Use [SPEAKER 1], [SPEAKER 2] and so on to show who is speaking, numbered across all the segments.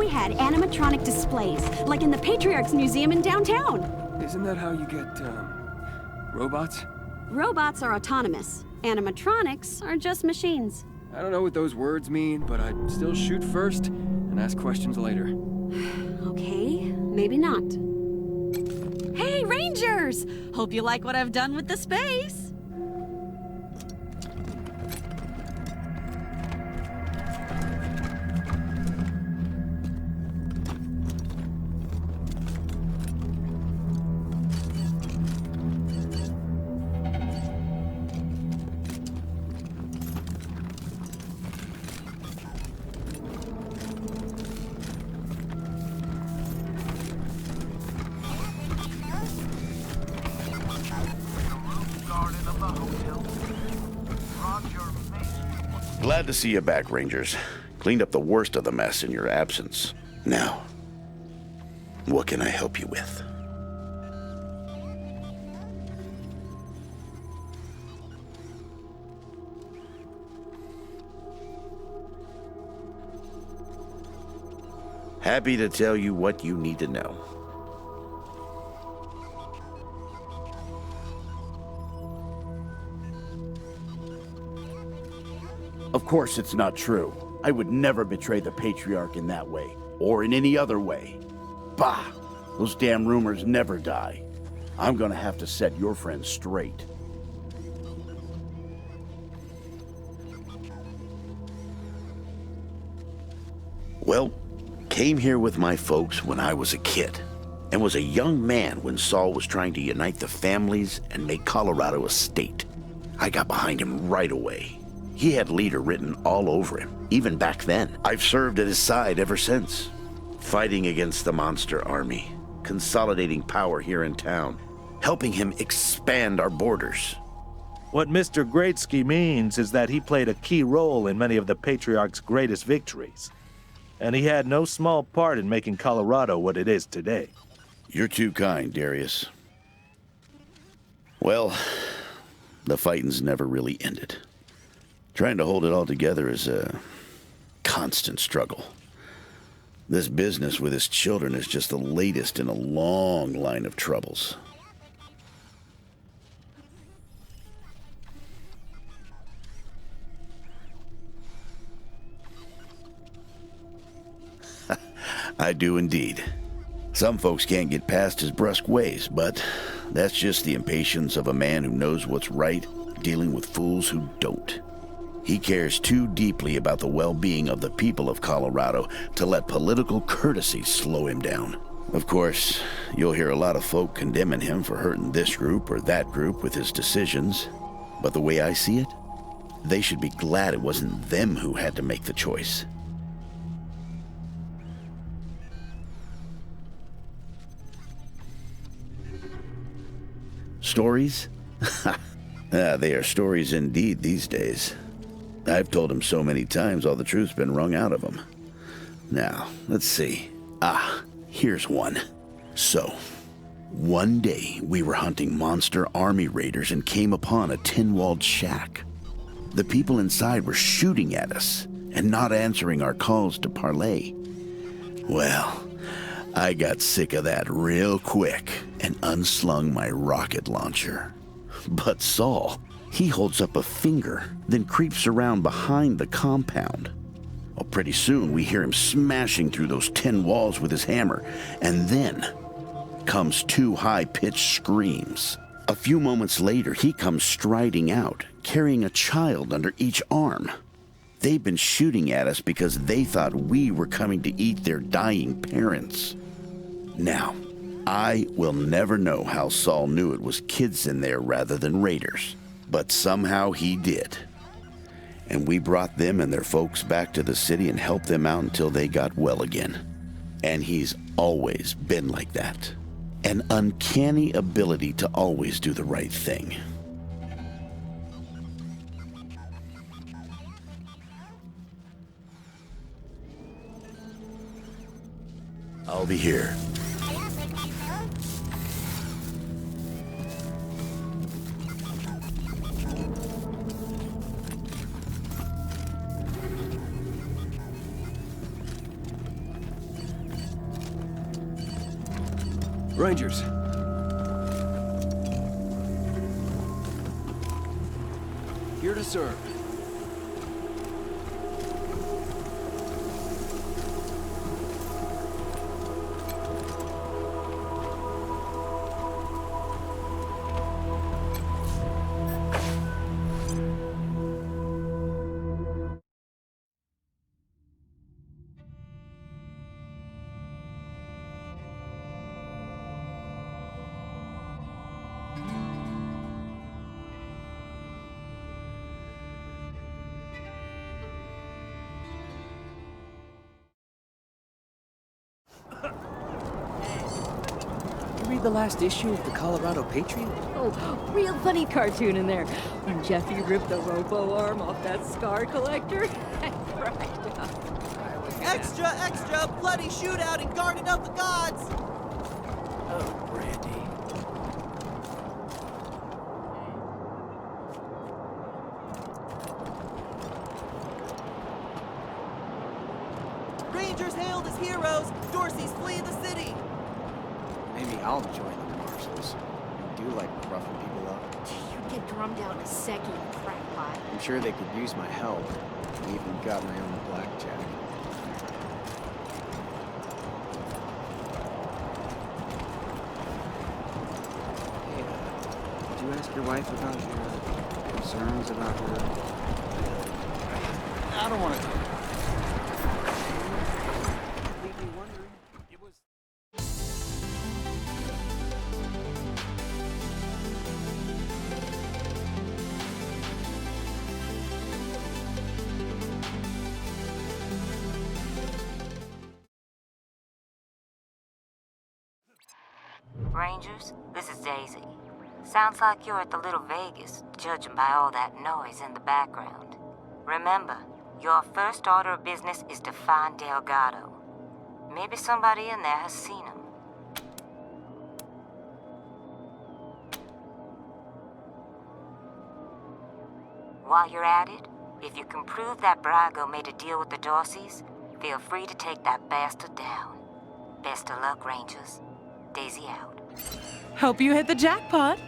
[SPEAKER 1] we had animatronic displays, like in the Patriarch's Museum in downtown.
[SPEAKER 2] Isn't that how you get, robots?
[SPEAKER 1] Robots are autonomous. Animatronics are just machines.
[SPEAKER 2] I don't know what those words mean, but I'd still shoot first and ask questions later.
[SPEAKER 1] Okay, maybe not. Hey, Rangers! Hope you like what I've done with the space.
[SPEAKER 3] Glad to see you back, Rangers. Cleaned up the worst of the mess in your absence. Now, what can I help you with? Happy to tell you what you need to know.
[SPEAKER 4] Of course it's not true. I would never betray the Patriarch in that way, or in any other way. Bah! Those damn rumors never die. I'm gonna have to set your friends straight.
[SPEAKER 3] Well, came here with my folks when I was a kid, and was a young man when Saul was trying to unite the families and make Colorado a state. I got behind him right away. He had leader written all over him, even back then. I've served at his side ever since, fighting against the monster army, consolidating power here in town, helping him expand our borders.
[SPEAKER 5] What Mr. Greatsky means is that he played a key role in many of the Patriarch's greatest victories, and he had no small part in making Colorado what it is today.
[SPEAKER 3] You're too kind, Darius. Well, the fighting's never really ended. Trying to hold it all together is a constant struggle. This business with his children is just the latest in a long line of troubles. I do indeed. Some folks can't get past his brusque ways, but that's just the impatience of a man who knows what's right, dealing with fools who don't. He cares too deeply about the well-being of the people of Colorado to let political courtesy slow him down. Of course, you'll hear a lot of folk condemning him for hurting this group or that group with his decisions. But the way I see it, they should be glad it wasn't them who had to make the choice. Stories? They are stories indeed these days. I've told him so many times all the truth's been wrung out of him. Now, let's see. Here's one. So, one day we were hunting monster army raiders and came upon a tin-walled shack. The people inside were shooting at us and not answering our calls to parley. Well, I got sick of that real quick and unslung my rocket launcher. But Saul, he holds up a finger, then creeps around behind the compound. Well, pretty soon we hear him smashing through those tin walls with his hammer, and then comes two high-pitched screams. A few moments later, he comes striding out, carrying a child under each arm. They've been shooting at us because they thought we were coming to eat their dying parents. Now, I will never know how Saul knew it was kids in there rather than raiders, but somehow he did. And we brought them and their folks back to the city and helped them out until they got well again. And he's always been like that. An uncanny ability to always do the right thing. I'll be here.
[SPEAKER 2] Rangers. Here to serve. You read the last issue of the Colorado Patriot?
[SPEAKER 6] Oh, real funny cartoon in there. When Jeffy ripped the robo arm off that scar collector. I cracked up.
[SPEAKER 7] Extra, extra! Bloody shootout in Garden of the Gods!
[SPEAKER 2] Oh, Brandy.
[SPEAKER 7] Rangers hailed as heroes! Dorsey's flee the city!
[SPEAKER 8] Maybe I'll join the marshals. I do like roughing people up.
[SPEAKER 6] You'd get drummed out in a second, you crackpot.
[SPEAKER 8] I'm sure they could use my help. I even got my own blackjack. Hey, did you ask your wife about your concerns about her? I don't want to. Leave me wondering. It was.
[SPEAKER 9] Rangers, this is Daisy. Sounds like you're at the Little Vegas, judging by all that noise in the background. Remember, your first order of business is to find Delgado. Maybe somebody in there has seen him. While you're at it, if you can prove that Brago made a deal with the Dorseys, feel free to take that bastard down. Best of luck, Rangers. Daisy out.
[SPEAKER 1] Hope you hit the jackpot.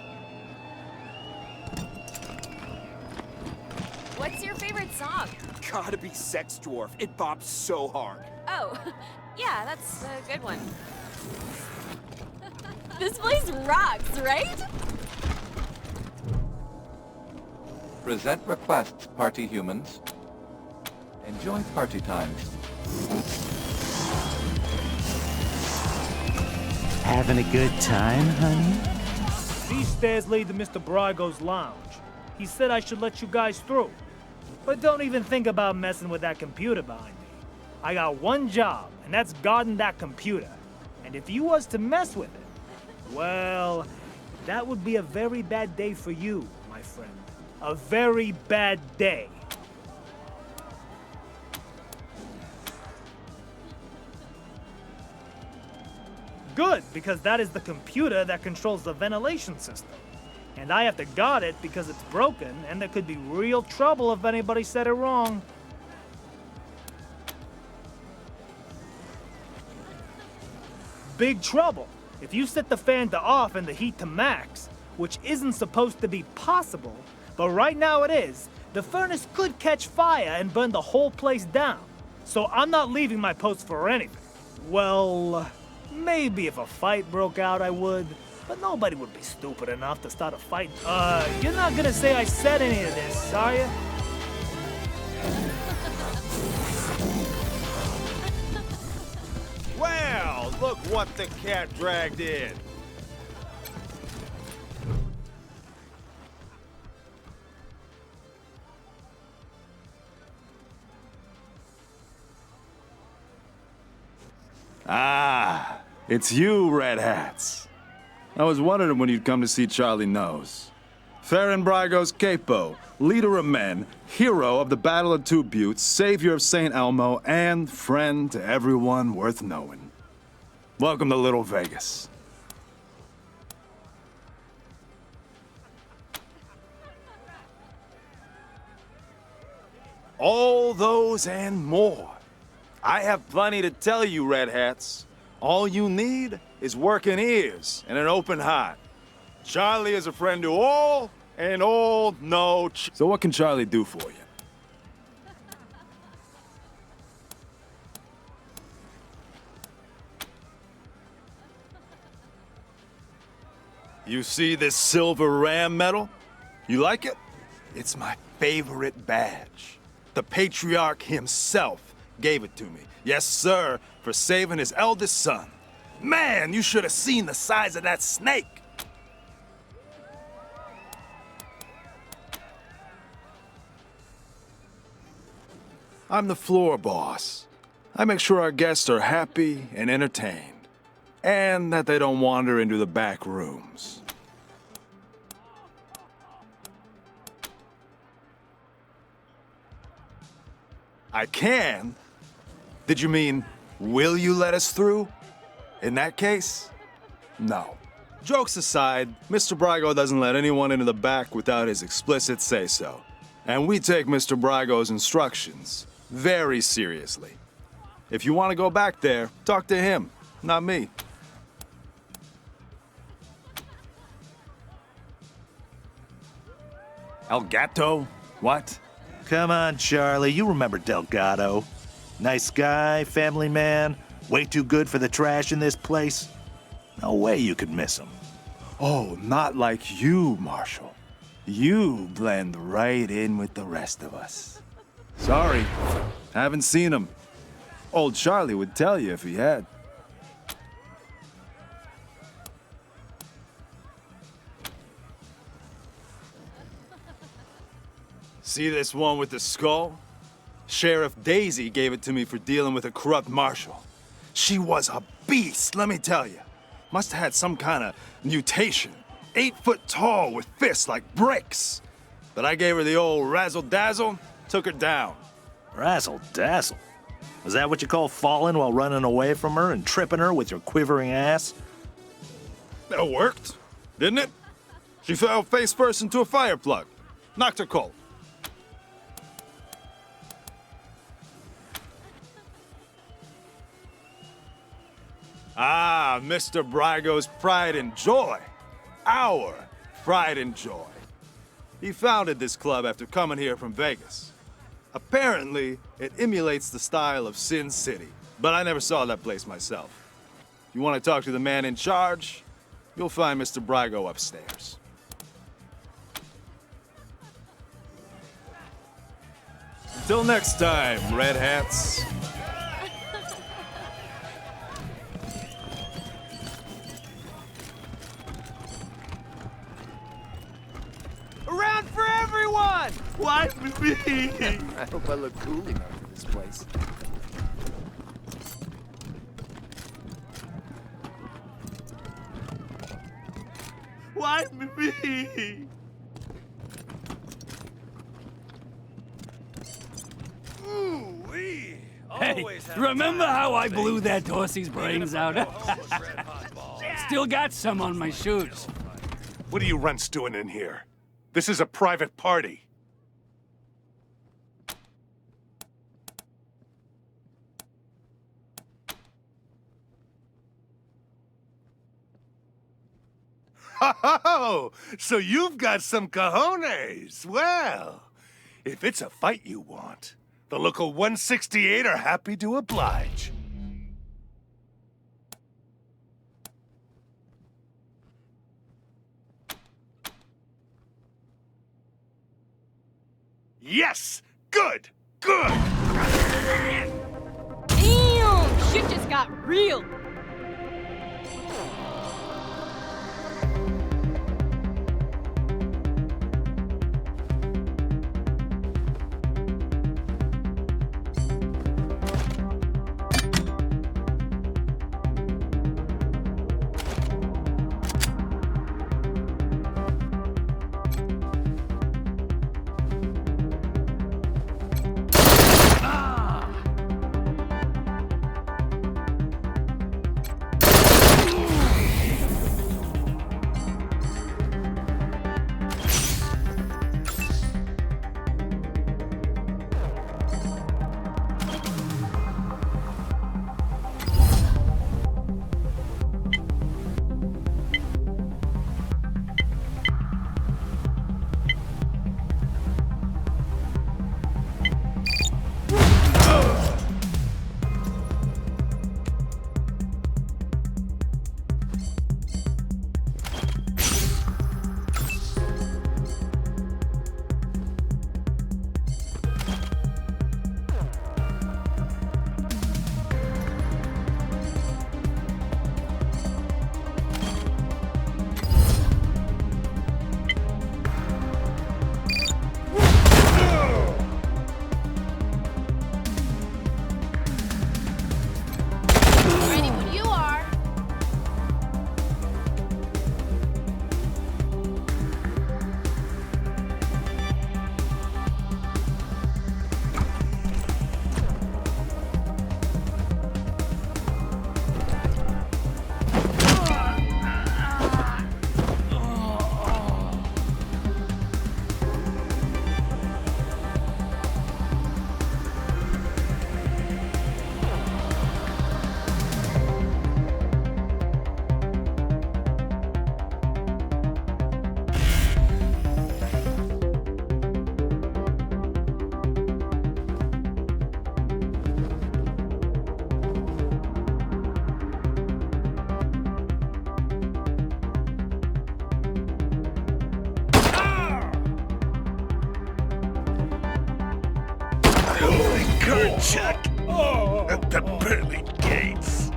[SPEAKER 6] What's your favorite song?
[SPEAKER 7] Gotta be Sex Dwarf. It bops so hard.
[SPEAKER 6] Oh, yeah, that's a good one. This place rocks, right?
[SPEAKER 10] Present requests, party humans. Enjoy party time.
[SPEAKER 11] Having a good time, honey?
[SPEAKER 12] These stairs lead to Mr. Brago's lounge. He said I should let you guys through. But don't even think about messing with that computer behind me. I got one job, and that's guarding that computer. And if you was to mess with it, well, that would be a very bad day for you, my friend. A very bad day. Good, because that is the computer that controls the ventilation system. And I have to guard it because it's broken, and there could be real trouble if anybody said it wrong. Big trouble. If you set the fan to off and the heat to max, which isn't supposed to be possible, but right now it is, the furnace could catch fire and burn the whole place down. So I'm not leaving my post for anything. Well, maybe if a fight broke out, I would. But nobody would be stupid enough to start a fight. You're not gonna say I said any of this, are you?
[SPEAKER 13] Well, look what the cat dragged in.
[SPEAKER 14] Ah, it's you, Red Hats. I was wondering when you'd come to see Charlie Nose. Farron Brago's capo, leader of men, hero of the Battle of Two Buttes, savior of St. Elmo, and friend to everyone worth knowing. Welcome to Little Vegas. All those and more. I have plenty to tell you, Red Hats. All you need is working ears and an open heart. Charlie is a friend to all, and all know. So what can Charlie do for you? You see this silver ram medal? You like it? It's my favorite badge. The patriarch himself gave it to me. Yes, sir, for saving his eldest son. Man, you should have seen the size of that snake. I'm the floor boss. I make sure our guests are happy and entertained, and that they don't wander into the back rooms. I can? Did you mean, will you let us through? In that case, no. Jokes aside, Mr. Brygo doesn't let anyone into the back without his explicit say-so. And we take Mr. Brygo's instructions very seriously. If you want to go back there, talk to him, not me. El Gato? What?
[SPEAKER 5] Come on, Charlie, you remember Delgado. Nice guy, family man, way too good for the trash in this place. No way you could miss him.
[SPEAKER 14] Oh, not like you, Marshall. You blend right in with the rest of us. Sorry, haven't seen him. Old Charlie would tell you if he had. See this one with the skull? Sheriff Daisy gave it to me for dealing with a corrupt marshal. She was a beast, let me tell you. Must have had some kind of mutation. 8 foot tall with fists like bricks. But I gave her the old razzle-dazzle, took her down.
[SPEAKER 5] Razzle-dazzle? Was that what you call falling while running away from her and tripping her with your quivering ass?
[SPEAKER 14] That worked, didn't it? She fell face first into a fire plug. Knocked her cold. Ah, Mr. Brygo's pride and joy. Our pride and joy. He founded this club after coming here from Vegas. Apparently, it emulates the style of Sin City, but I never saw that place myself. If you want to talk to the man in charge, you'll find Mr. Brygo upstairs. Until next time, Red Hats.
[SPEAKER 7] Around for everyone!
[SPEAKER 5] Why me?
[SPEAKER 8] I hope I look cool enough for this place.
[SPEAKER 5] Why me?
[SPEAKER 15] Hey, remember how I blew that Dorsey's brains out? Still got some on my shoes.
[SPEAKER 16] What are you runts doing in here? This is a private party. Oh, so you've got some cojones. Well, if it's a fight you want, the local 168 are happy to oblige. Yes! Good! Good!
[SPEAKER 6] Damn! Shit just got real!
[SPEAKER 16] Card check at the pearly gates.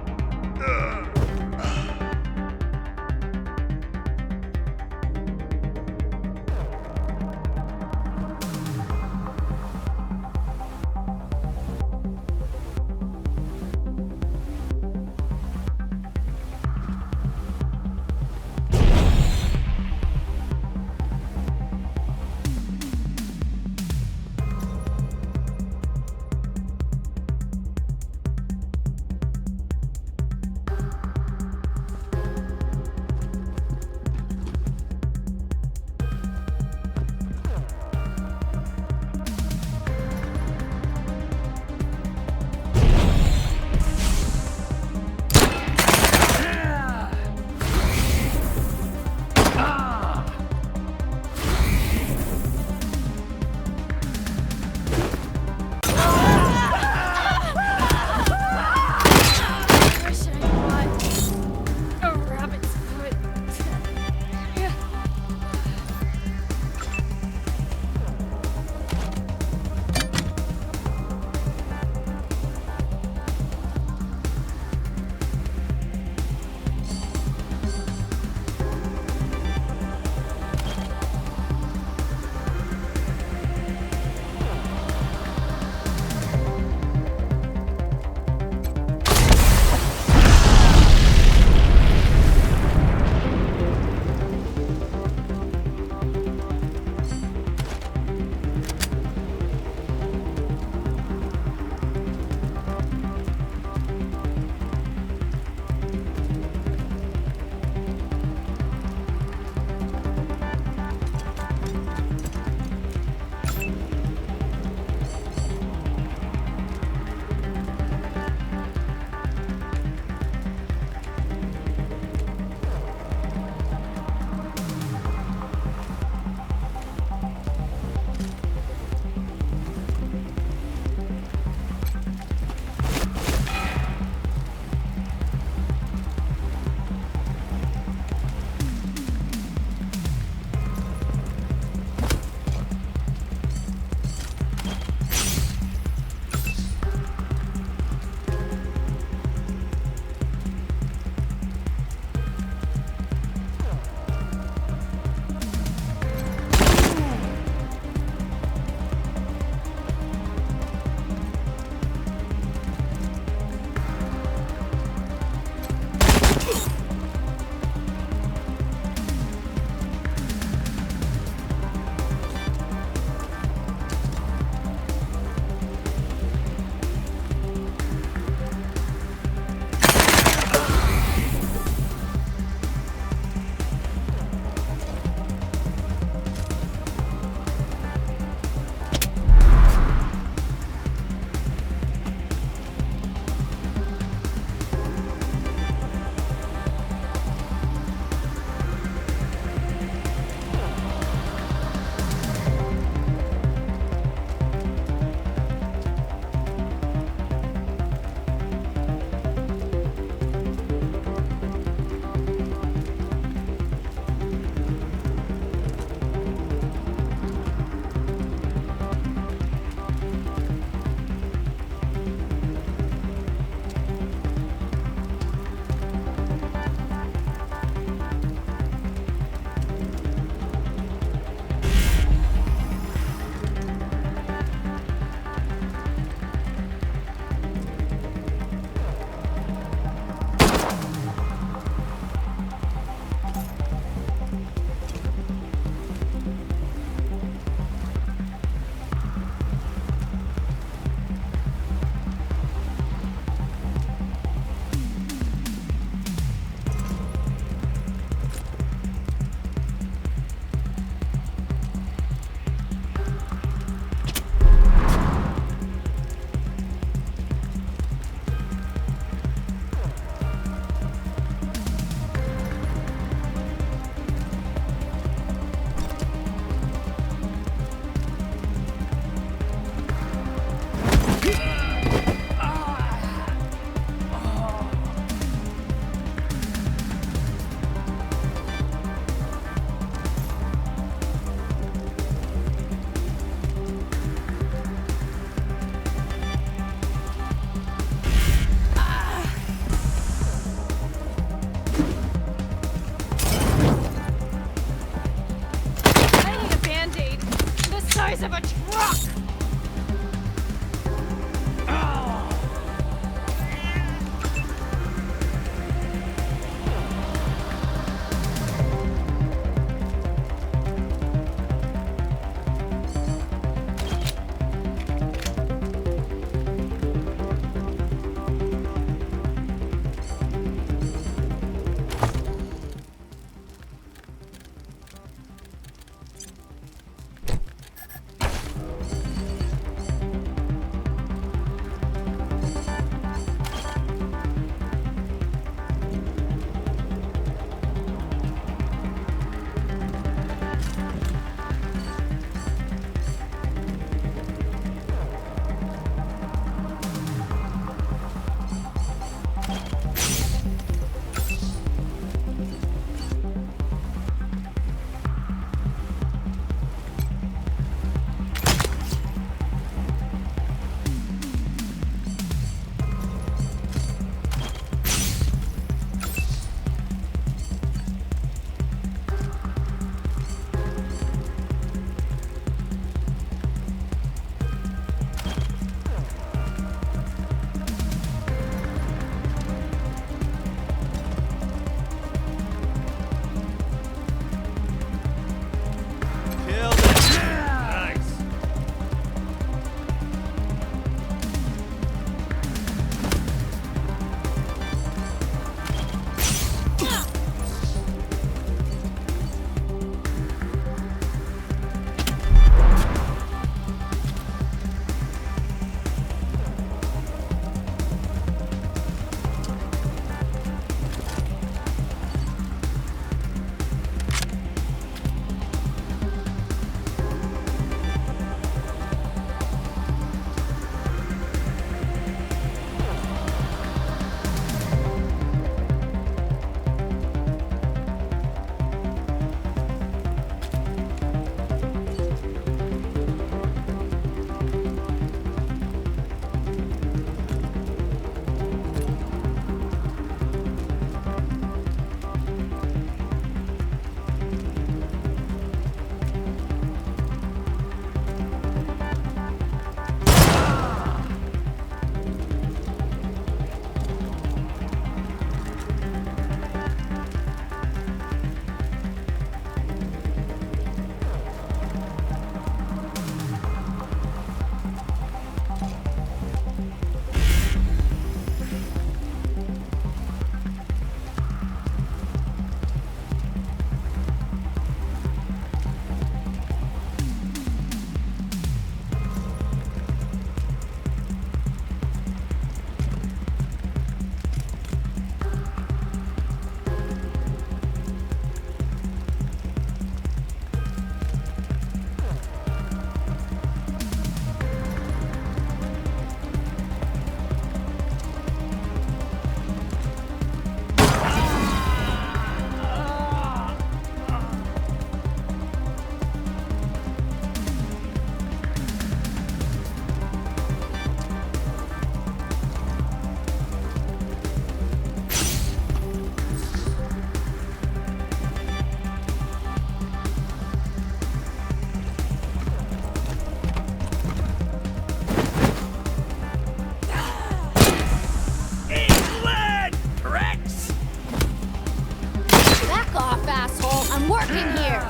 [SPEAKER 17] working here?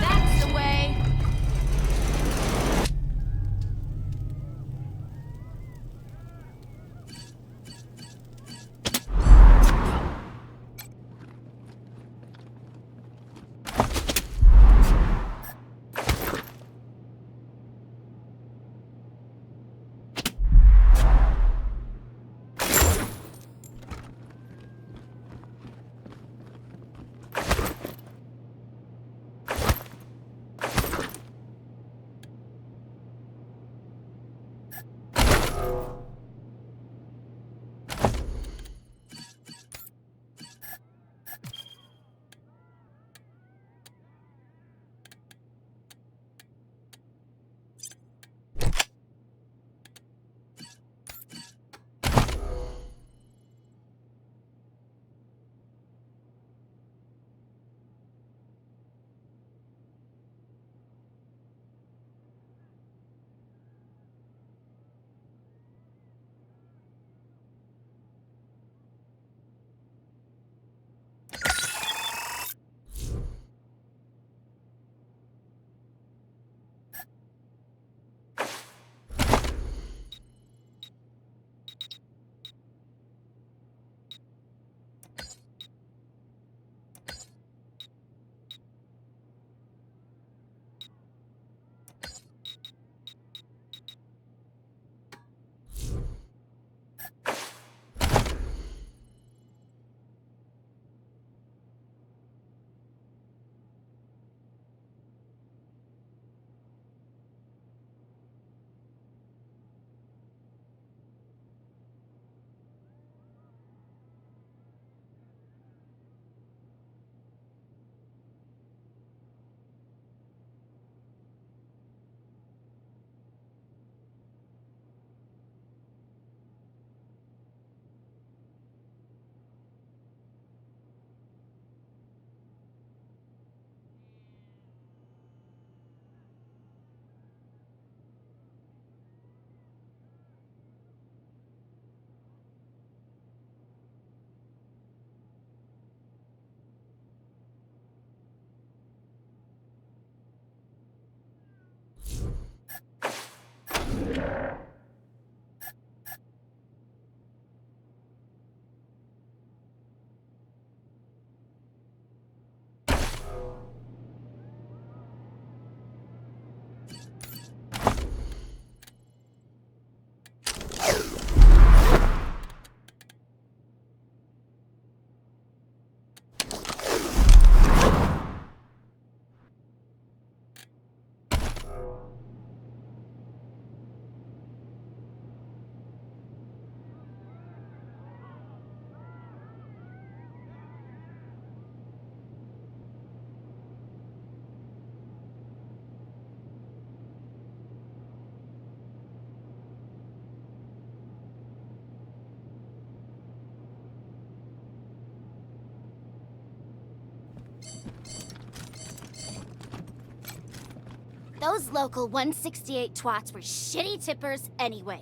[SPEAKER 17] That's the way. Those local 168 twats were shitty tippers anyway.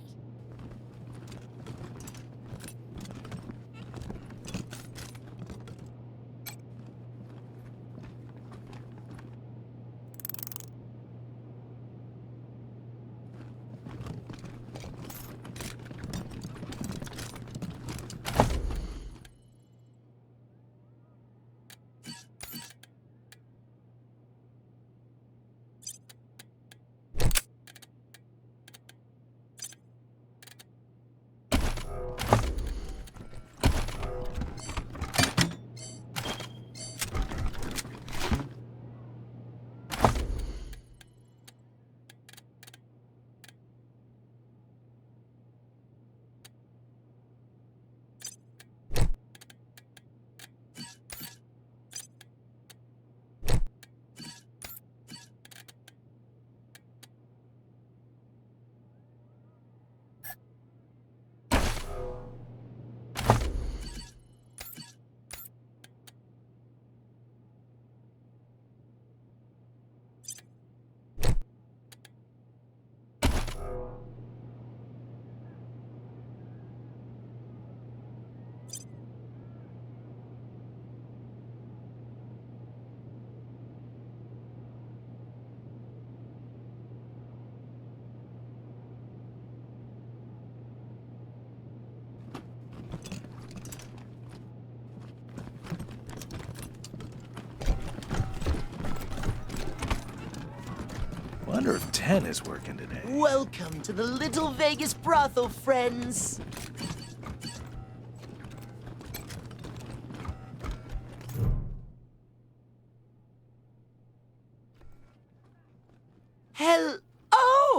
[SPEAKER 5] Wonder if 10 is working today.
[SPEAKER 18] Welcome to the Little Vegas brothel, friends.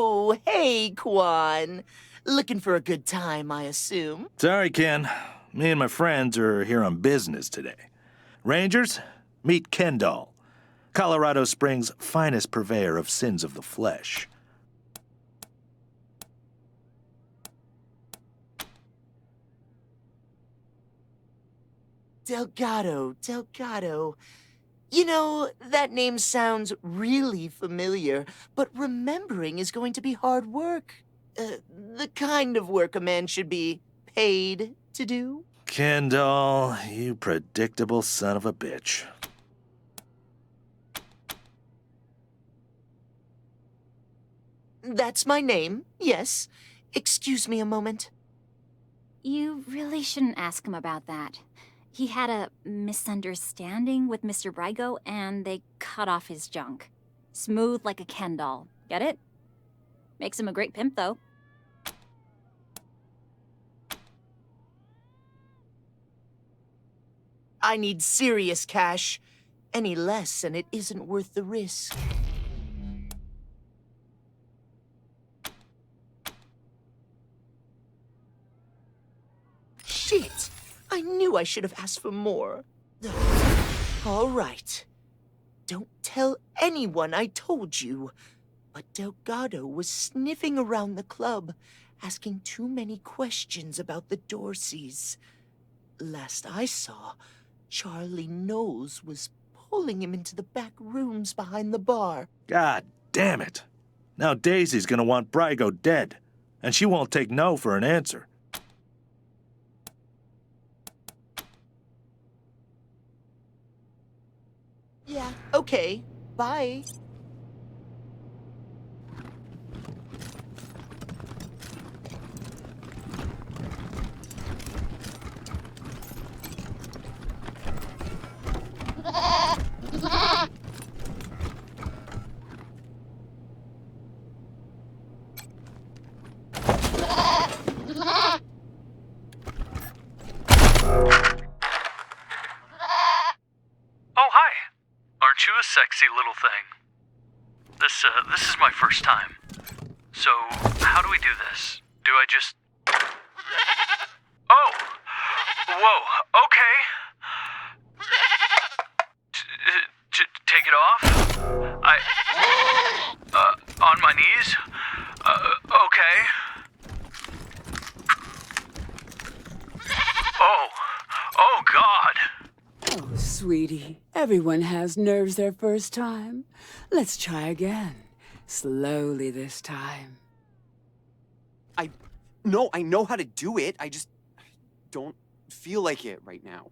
[SPEAKER 18] Oh, hey, Quan. Looking for a good time, I assume.
[SPEAKER 5] Sorry, Ken. Me and my friends are here on business today. Rangers, meet Kendall, Colorado Springs' finest purveyor of sins of the flesh.
[SPEAKER 18] Delgado. You know, that name sounds really familiar, but remembering is going to be hard work. The kind of work a man should be paid to do.
[SPEAKER 5] Kendall, you predictable son of a bitch.
[SPEAKER 18] That's my name, yes. Excuse me a moment.
[SPEAKER 17] You really shouldn't ask him about that. He had a misunderstanding with Mr. Brygo, and they cut off his junk. Smooth like a Ken doll. Get it? Makes him a great pimp, though.
[SPEAKER 18] I need serious cash. Any less, and it isn't worth the risk. Shit! I knew I should have asked for more. All right. Don't tell anyone I told you. But Delgado was sniffing around the club, asking too many questions about the Dorseys. Last I saw, Charlie Knowles was pulling him into the back rooms behind the bar.
[SPEAKER 5] God damn it. Now Daisy's gonna want Brygo dead, and she won't take no for an answer.
[SPEAKER 18] Yeah, okay. Bye.
[SPEAKER 19] Oh, hi. Aren't you a sexy little thing? This is my first time. So, how do we do this? Do I just... Oh! Whoa, okay. Take it off? On my knees? Okay. Oh, God.
[SPEAKER 20] Oh, sweetie, everyone has nerves their first time. Let's try again. Slowly this time.
[SPEAKER 21] No, I know how to do it. I just don't feel like it right now.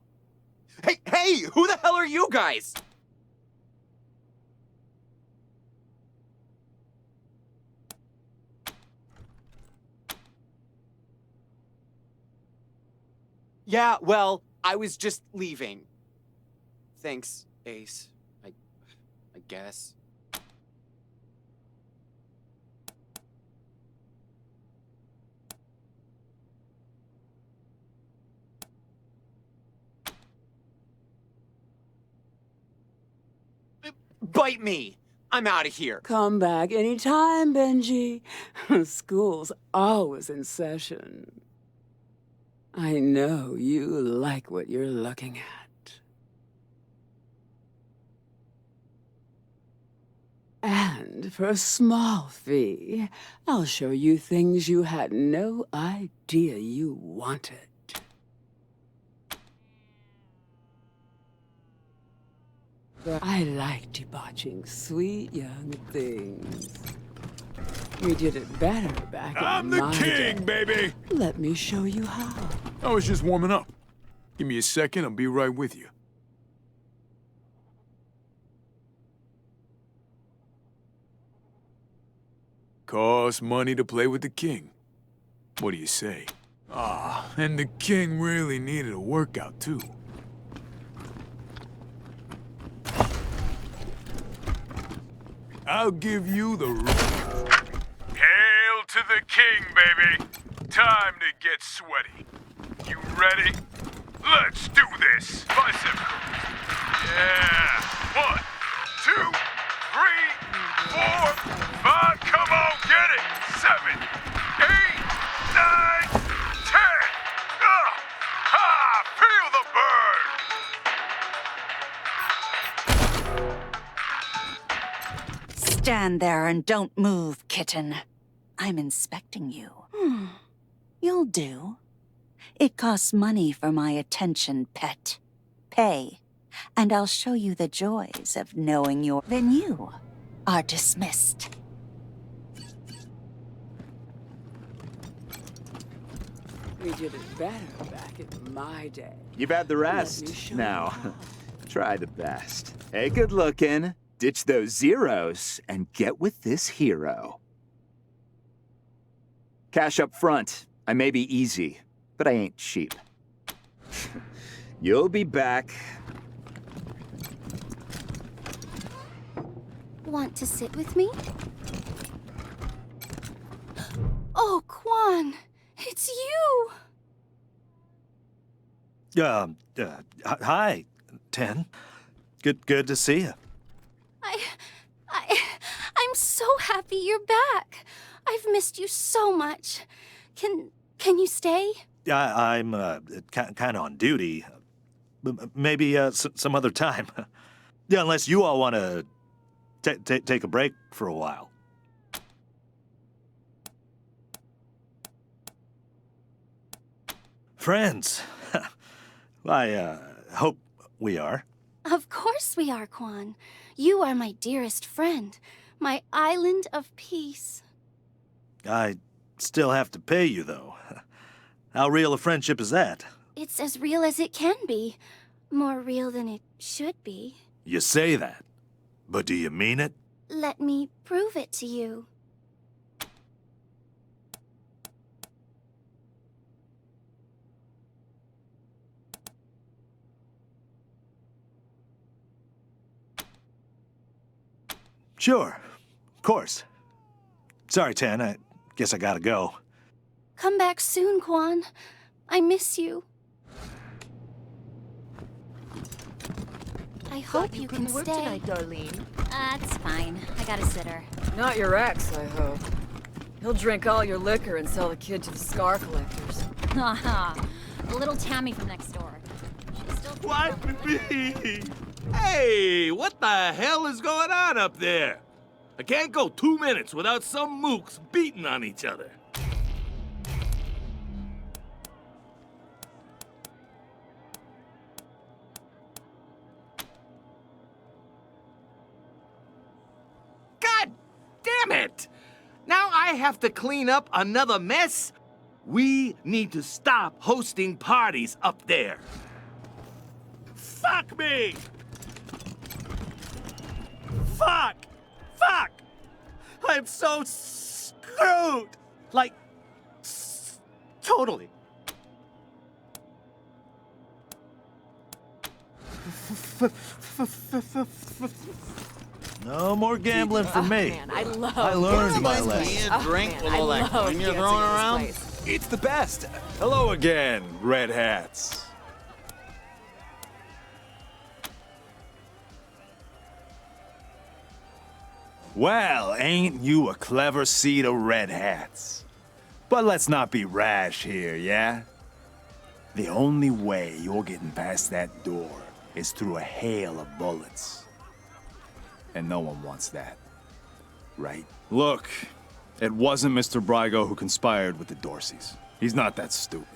[SPEAKER 21] Hey, who the hell are you guys? Yeah, well, I was just leaving. Thanks, Ace. I guess. Bite me! I'm out of here.
[SPEAKER 20] Come back anytime, Benji. School's always in session. I know you like what you're looking at. And for a small fee, I'll show you things you had no idea you wanted. I like debauching sweet young things. We did it better back
[SPEAKER 13] I'm
[SPEAKER 20] in
[SPEAKER 13] the
[SPEAKER 20] my
[SPEAKER 13] king,
[SPEAKER 20] day.
[SPEAKER 13] baby!
[SPEAKER 20] Let me show you how.
[SPEAKER 13] I was just warming up. Give me a second, I'll be right with you. Costs money to play with the king. What do you say? Ah, and the king really needed a workout, too. I'll give you the... Hail to the king, baby! Time to get sweaty. You ready? Let's do this! Bicep curls. Yeah! 1, 2, 3, 4, 5, come on, get it! 7, 8, 9, 10! Ha! Feel the burn!
[SPEAKER 4] Stand there and don't move, kitten. I'm inspecting you. You'll do. It costs money for my attention, pet. Pay, and I'll show you the joys of knowing your... Then you are dismissed.
[SPEAKER 20] We did it better back in my day.
[SPEAKER 11] You've had the rest. Now, try the best. Hey, good looking. Ditch those zeros and get with this hero. Cash up front. I may be easy, but I ain't cheap. You'll be back.
[SPEAKER 22] Want to sit with me? Oh, Quan! It's you!
[SPEAKER 5] Hi, Ten. Good to see you.
[SPEAKER 22] I'm so happy you're back. I've missed you so much. Can you stay?
[SPEAKER 5] I'm kind of on duty. Maybe some other time. Yeah, unless you all want to take a break for a while. Friends. I hope we are.
[SPEAKER 22] Of course we are, Quan. You are my dearest friend. My island of peace.
[SPEAKER 5] I still have to pay you, though. How real a friendship is that?
[SPEAKER 22] It's as real as it can be. More real than it should be.
[SPEAKER 5] You say that, but do you mean it?
[SPEAKER 22] Let me prove it to you.
[SPEAKER 5] Sure. Of course. Sorry, Tan. I guess I gotta go.
[SPEAKER 22] Come back soon, Quan. I miss you. I hope you can
[SPEAKER 6] work
[SPEAKER 22] stay.
[SPEAKER 6] tonight, Darlene.
[SPEAKER 17] That's fine. I got a sitter.
[SPEAKER 6] Not your ex, I hope. He'll drink all your liquor and sell the kid to the scar collectors.
[SPEAKER 17] Haha. Little Tammy from next door. She's still...
[SPEAKER 23] What? Me? Hey, what the hell is going on up there? I can't go 2 minutes without some mooks beating on each other. God damn it! Now I have to clean up another mess? We need to stop hosting parties up there. Fuck me! Fuck! Fuck! I'm so screwed! Like, totally.
[SPEAKER 5] No more gambling for me.
[SPEAKER 6] Man, I love
[SPEAKER 5] I learned my lesson.
[SPEAKER 14] Drink with all that coin you're throwing around? It's the best. Hello again, Red Hats. Well, ain't you a clever seed of Red Hats? But let's not be rash here, yeah? The only way you're getting past that door is through a hail of bullets. And no one wants that, right? Look, it wasn't Mr. Brygo who conspired with the Dorseys. He's not that stupid.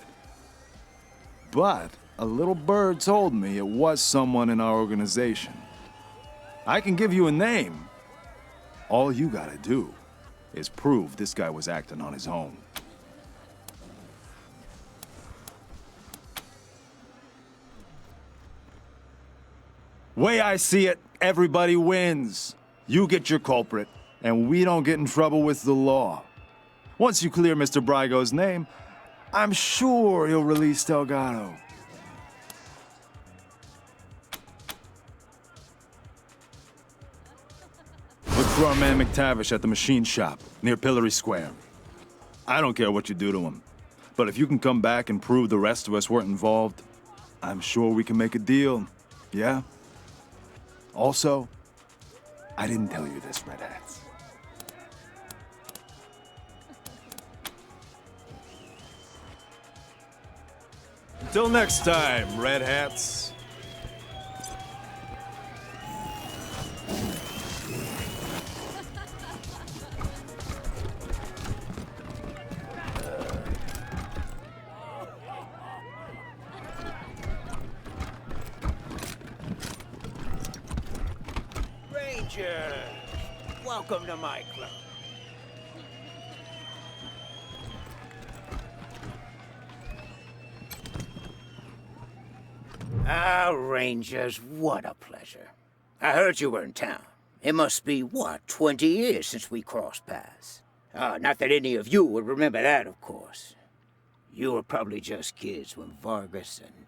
[SPEAKER 14] But a little bird told me it was someone in our organization. I can give you a name. All you gotta do is prove this guy was acting on his own. Way I see it, everybody wins. You get your culprit, and we don't get in trouble with the law. Once you clear Mr. Brygo's name, I'm sure he'll release Delgado. Lacroix our man McTavish at the machine shop, near Pillory Square. I don't care what you do to him, but if you can come back and prove the rest of us weren't involved, I'm sure we can make a deal, yeah? Also, I didn't tell you this, Red Hats. Until next time, Red Hats.
[SPEAKER 2] Ranger, welcome to my club. Ah, Rangers, what a pleasure. I heard you were in town. It must be, what, 20 years since we crossed paths? Not that any of you would remember that, of course. You were probably just kids when Vargas and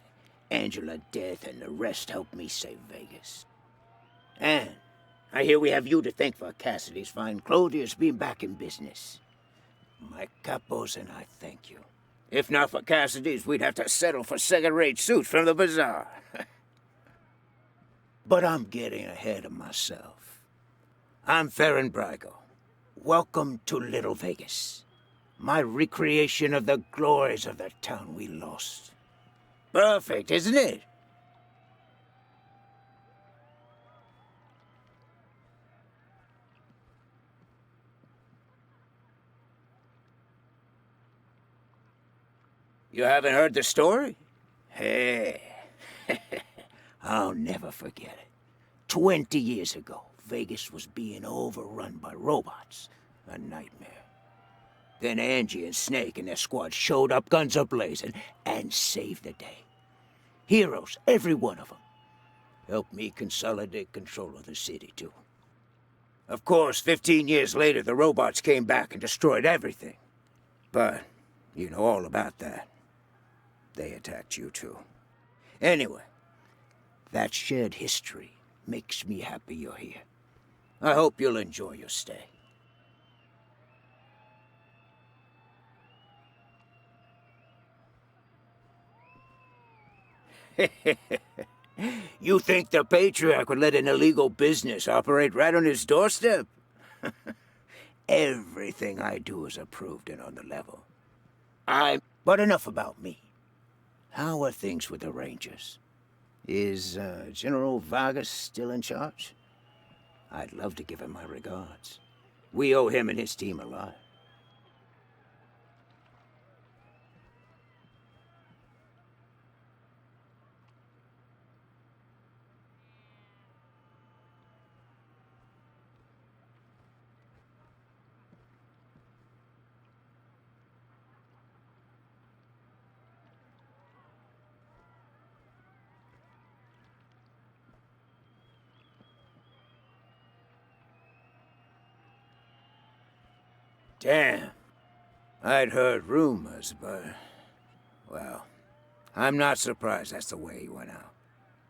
[SPEAKER 2] Angela Death and the rest helped me save Vegas. And I hear we have you to thank for Cassidy's fine clothiers being back in business. My capos and I thank you. If not for Cassidy's, we'd have to settle for second-rate suits from the bazaar. But I'm getting ahead of myself. I'm Farron Brago. Welcome to Little Vegas. My recreation of the glories of the town we lost. Perfect, isn't it? You haven't heard the story? Hey, I'll never forget it. 20 years ago, Vegas was being overrun by robots. A nightmare. Then Angie and Snake and their squad showed up, guns a-blazing, and saved the day. Heroes, every one of them. Helped me consolidate control of the city, too. Of course, 15 years later, the robots came back and destroyed everything. But you know all about that. They attacked you, too. Anyway, that shared history makes me happy you're here. I hope you'll enjoy your stay. You think the Patriarch would let an illegal business operate right on his doorstep? Everything I do is approved and on the level. But enough about me. How are things with the Rangers? Is General Vargas still in charge? I'd love to give him my regards. We owe him and his team a lot. Damn. I'd heard rumors, but... well, I'm not surprised that's the way he went out.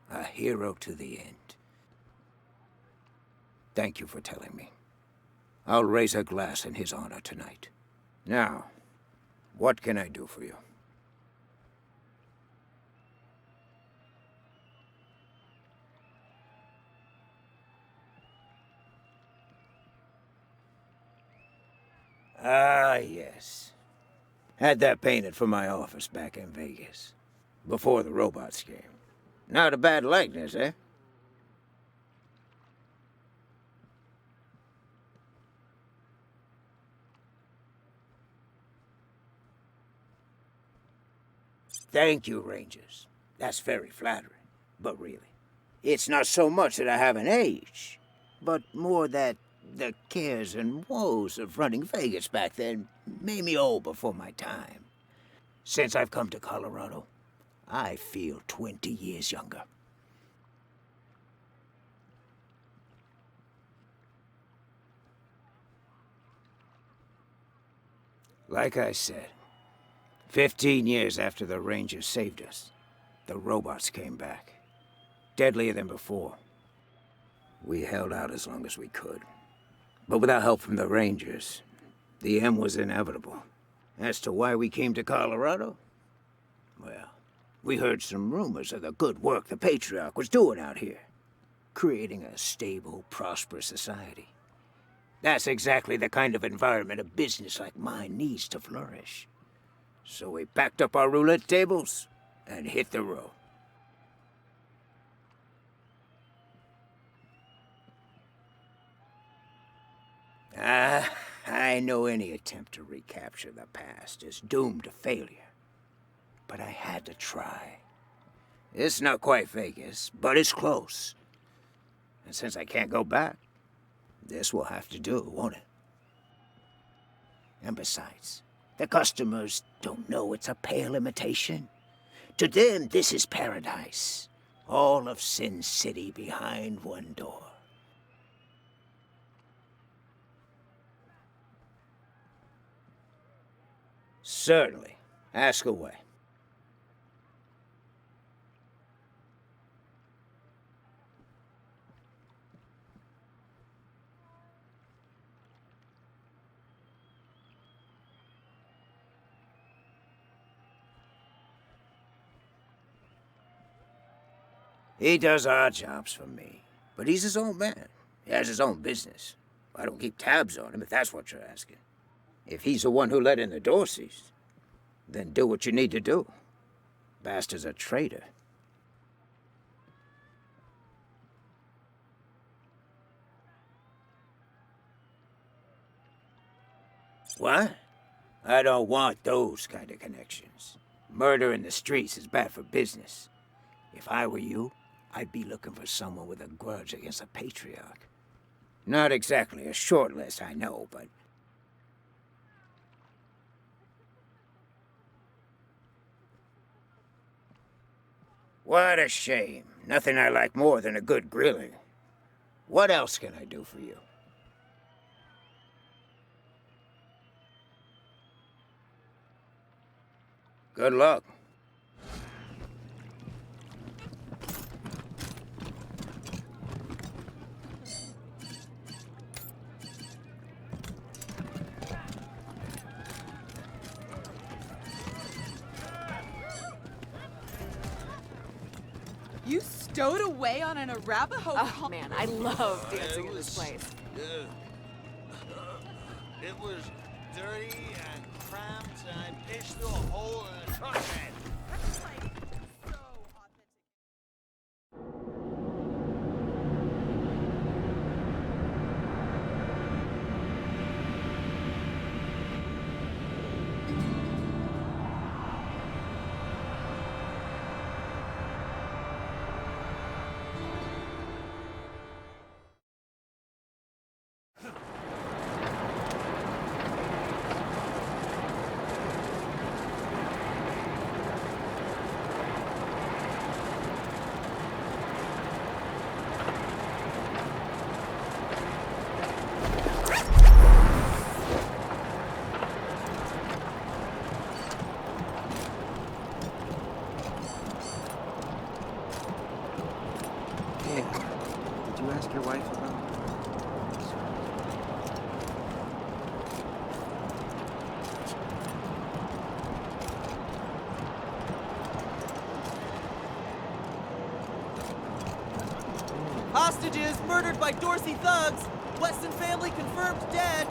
[SPEAKER 2] A hero to the end. Thank you for telling me. I'll raise a glass in his honor tonight. Now, what can I do for you? Ah, yes. Had that painted for my office back in Vegas. Before the robots came. Not a bad likeness, eh? Thank you, Rangers. That's very flattering. But really, it's not so much that I haven't aged, but more that the cares and woes of running Vegas back then made me old before my time. Since I've come to Colorado, I feel 20 years younger. Like I said, 15 years after the Rangers saved us, the robots came back. Deadlier than before. We held out as long as we could. But without help from the Rangers, the end was inevitable. As to why we came to Colorado? Well, we heard some rumors of the good work the Patriarch was doing out here. Creating a stable, prosperous society. That's exactly the kind of environment a business like mine needs to flourish. So we packed up our roulette tables and hit the road. I know any attempt to recapture the past is doomed to failure. But I had to try. It's not quite Vegas, but it's close. And since I can't go back, this will have to do, won't it? And besides, the customers don't know it's a pale imitation. To them, this is paradise. All of Sin City behind one door. Certainly. Ask away. He does odd jobs for me, but he's his own man. He has his own business. I don't keep tabs on him, if that's what you're asking. If he's the one who let in the Dorseys, then do what you need to do. Bastard's a traitor. What? I don't want those kind of connections. Murder in the streets is bad for business. If I were you, I'd be looking for someone with a grudge against the Patriarch. Not exactly a short list, I know, but... What a shame. Nothing I like more than a good grilling. What else can I do for you? Good luck.
[SPEAKER 1] You stowed away on an Arapaho. Oh man, I love dancing in this place.
[SPEAKER 3] It was dirty and cramped, and I pitched through a hole in the truck bed.
[SPEAKER 8] Did you ask your wife about...
[SPEAKER 7] Hostages murdered by Dorsey thugs. Weston family confirmed dead.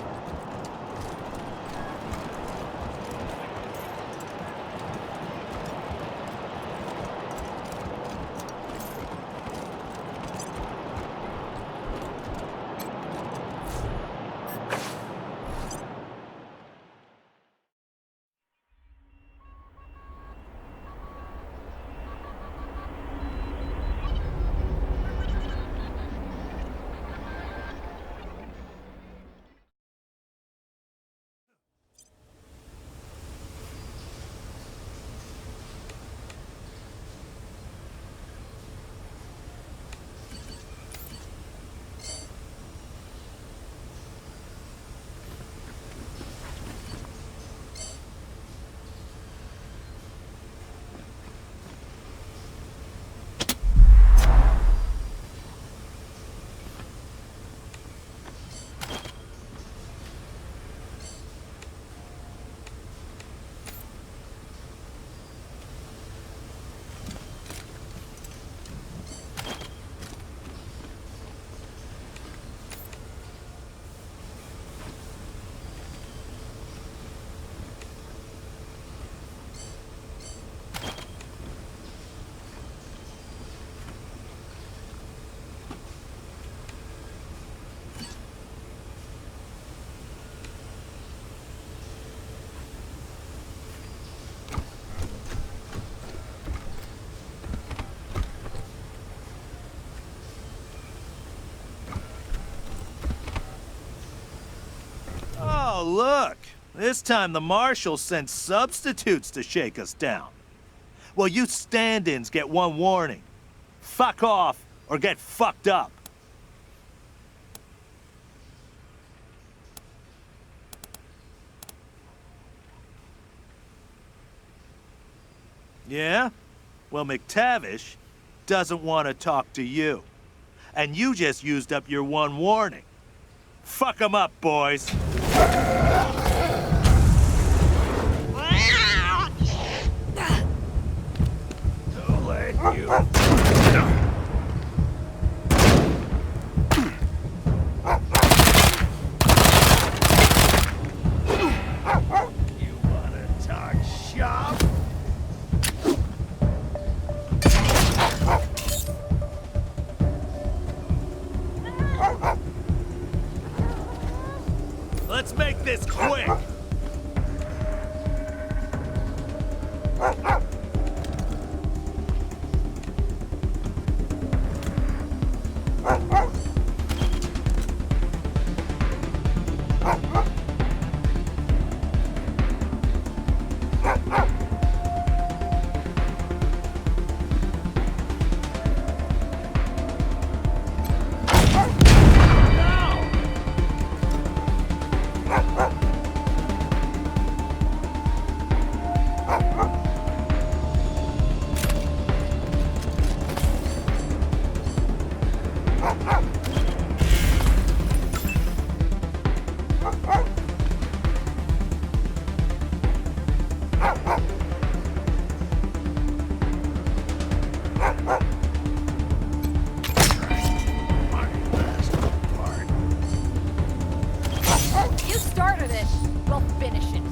[SPEAKER 5] Oh, look. This time the marshal sent substitutes to shake us down. Well, you stand-ins get one warning. Fuck off or get fucked up. Yeah? Well, McTavish doesn't want to talk to you. And you just used up your one warning. Fuck 'em up, boys.
[SPEAKER 2] Don't let you. You wanna talk shop?
[SPEAKER 5] Let's make this quick.
[SPEAKER 1] You started it. We'll finish it.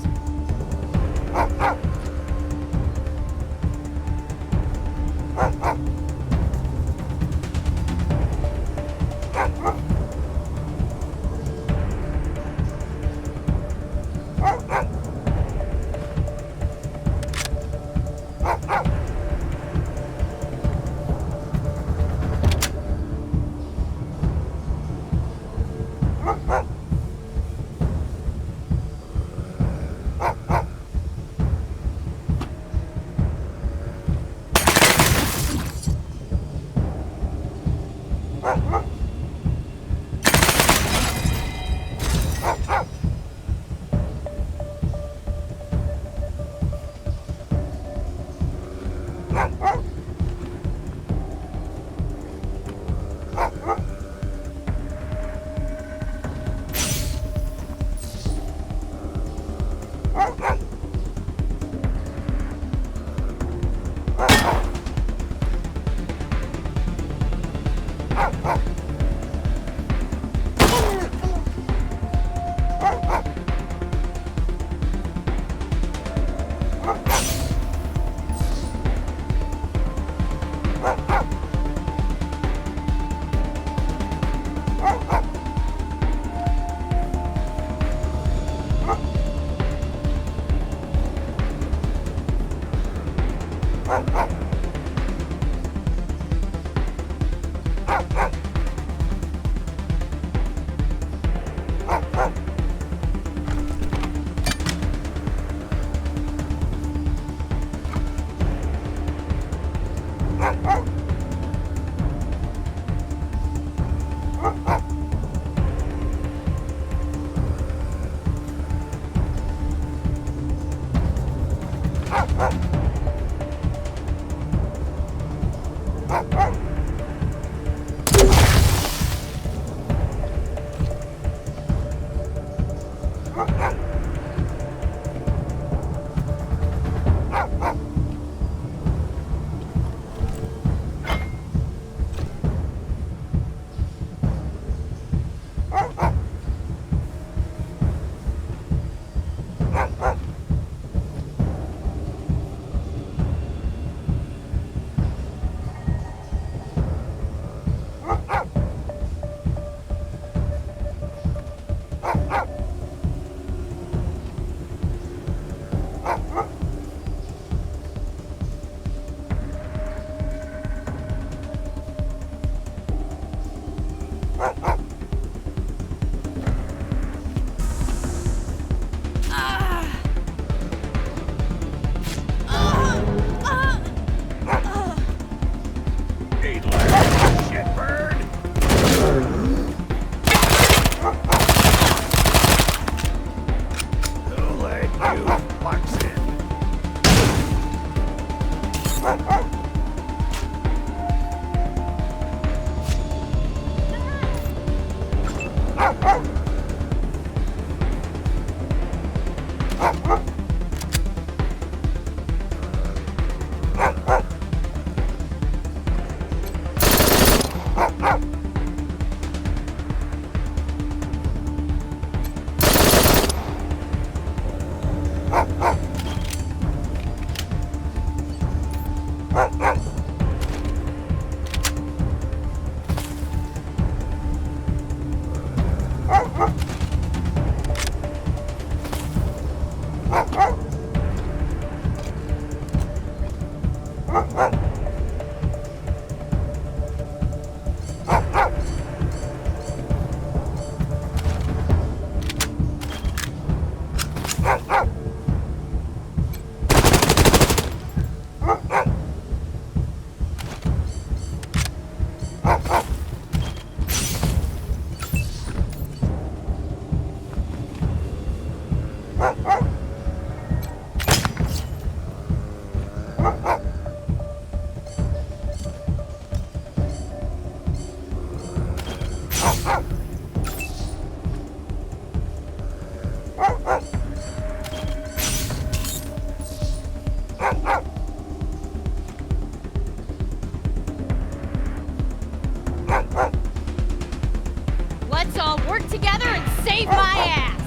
[SPEAKER 22] Let's all work together and save my ass!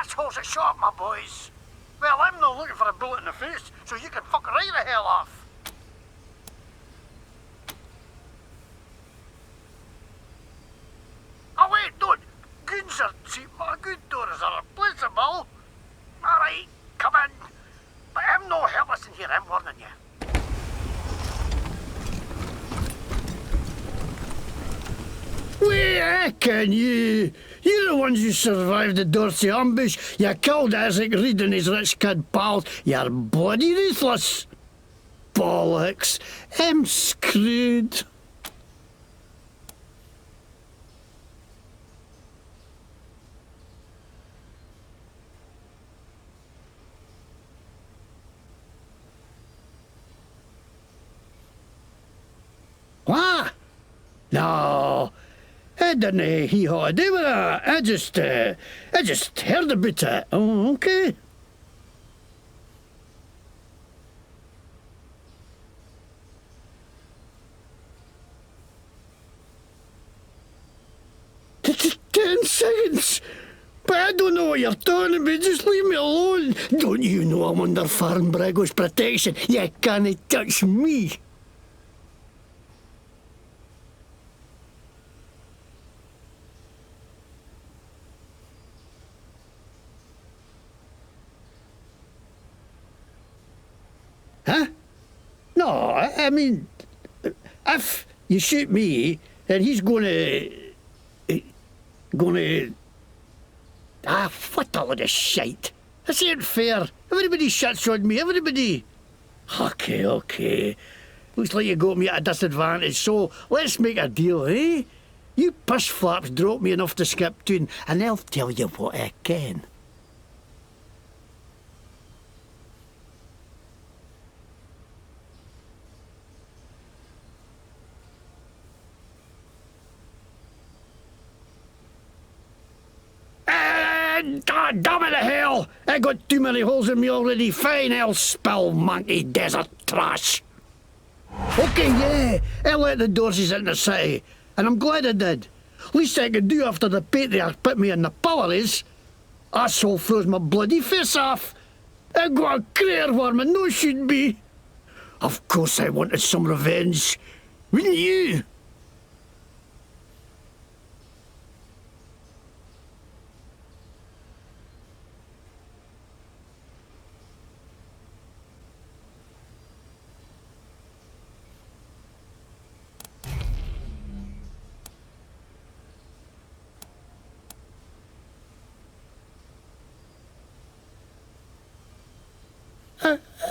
[SPEAKER 9] assholes that shot my boys. Well, I'm not looking for a bullet in the face, so you can fuck right the hell off. Oh wait, don't. Goons are cheap, but good doors are replaceable. Alright, come in. But I'm no helpless in here, I'm warning you.
[SPEAKER 10] We reckon you. You're the ones who survived the Dorsey ambush. You killed Isaac Reed and his rich kid pals. You're bloody ruthless. Bollocks. I'm screwed. What? No. I didn't hee-haw to do with that. I just heard about it. Oh, okay. Just 10 seconds. But I don't know what you're talking about. Just leave me alone. Don't you know I'm under Farm Brago's protection? You can't touch me. Huh? No, I mean, if you shoot me, then he's gonna... what a lot of shite. This ain't fair. Everybody shuts on me, everybody. Okay. Looks like you got me at a disadvantage, so let's make a deal, eh? You push flaps drop me enough to skip town, and I'll tell you what I can. Damn it to hell! I got too many holes in me already. Fine, I'll spill monkey desert trash. Okay, yeah, I let the Dorseys into the city, and I'm glad I did. Least I could do after the patriarch put me in the pillories. Asshole froze my bloody face off. I got a crater worm and no should be. Of course I wanted some revenge. Wouldn't you?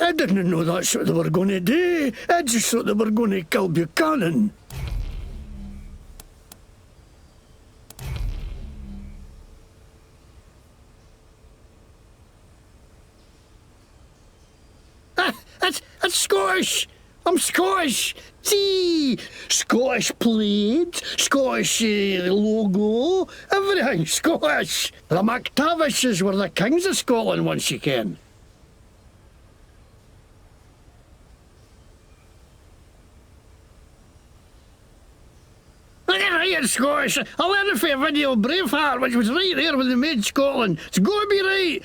[SPEAKER 10] I didn't know that's what they were going to do. I just thought they were going to kill Buchanan. That's Scottish. I'm Scottish. See, Scottish plaid, Scottish logo, everything Scottish. The McTavishes were the kings of Scotland once you can. Right, Scottish. I learned it for a video of Braveheart, which was right there when they made Scotland. It's got to be right.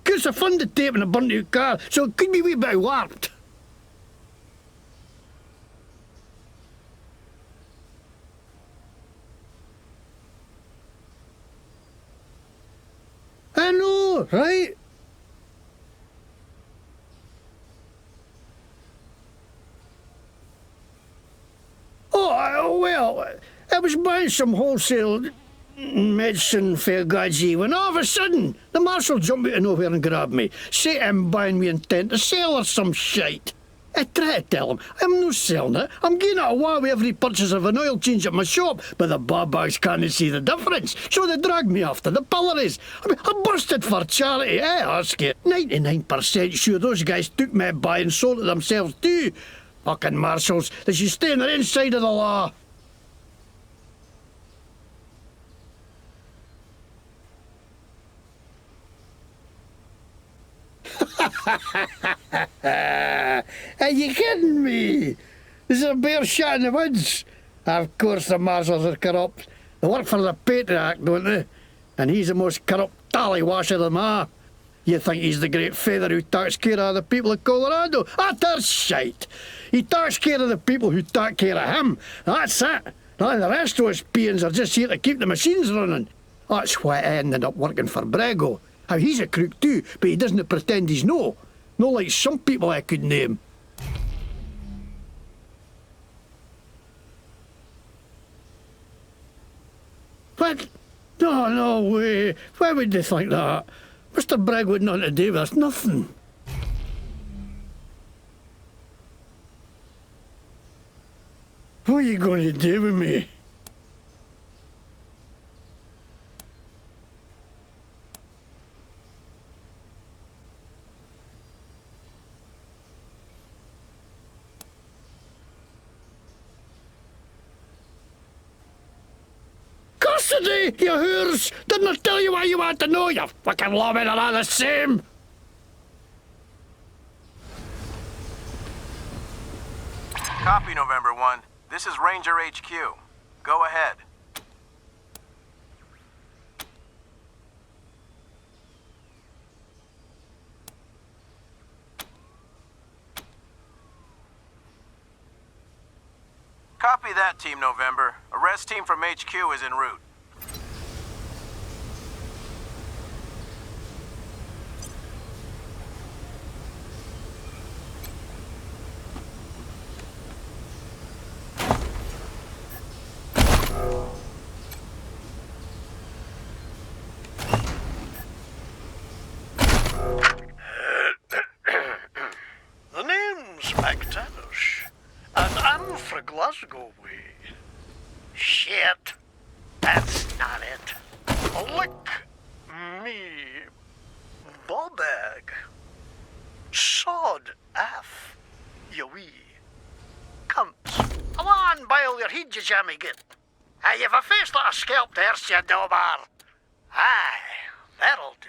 [SPEAKER 10] Because I found the tape in a burnt out car, so it could be a wee bit warped. I know, right? Oh, well, I was buying some wholesale medicine for Gaji when all of a sudden the marshal jumped out of nowhere and grabbed me, said I'm buying me intent to sell or some shite. I tried to tell him I'm no selling it. I'm getting it away with every purchase of an oil change at my shop, but the babags can't see the difference, so they dragged me off to the pillories. I mean, I busted for charity, I ask you. 99% sure those guys took me by and sold it themselves too. Fucking marshals, they should stay on their inside of the law. Are you kidding me? This is a bear shot in the woods. Of course the marshals are corrupt. They work for the patriarch, don't they? and he's the most corrupt tallywasher of them all. You think he's the great feather who takes care of the people of Colorado? That's shite. He takes care of the people who take care of him. That's it. And the rest of us peons are just here to keep the machines running. That's why I ended up working for Brago. How he's a crook too, but he doesn't pretend he's no. No like some people I could name. What? No way. Why would they think that? Mr. Bragg would nothing to do with us, nothing. What are you going to do with me? Custody, you whores! Didn't I tell you what you want to know? You fucking lawmen are all the same!
[SPEAKER 12] Copy, November 1. This is Ranger HQ. Go ahead. Copy that, Team November. Arrest team from HQ is en route.
[SPEAKER 9] The name's McTavish, and I'm fra Glasgow way. Shit, that's not it. Lick me ball bag. Sod F, you wee cunt. Come on, bile your head, you jammy git. Hey, you've a face like a scalped horse, you dobar. Aye, that'll do.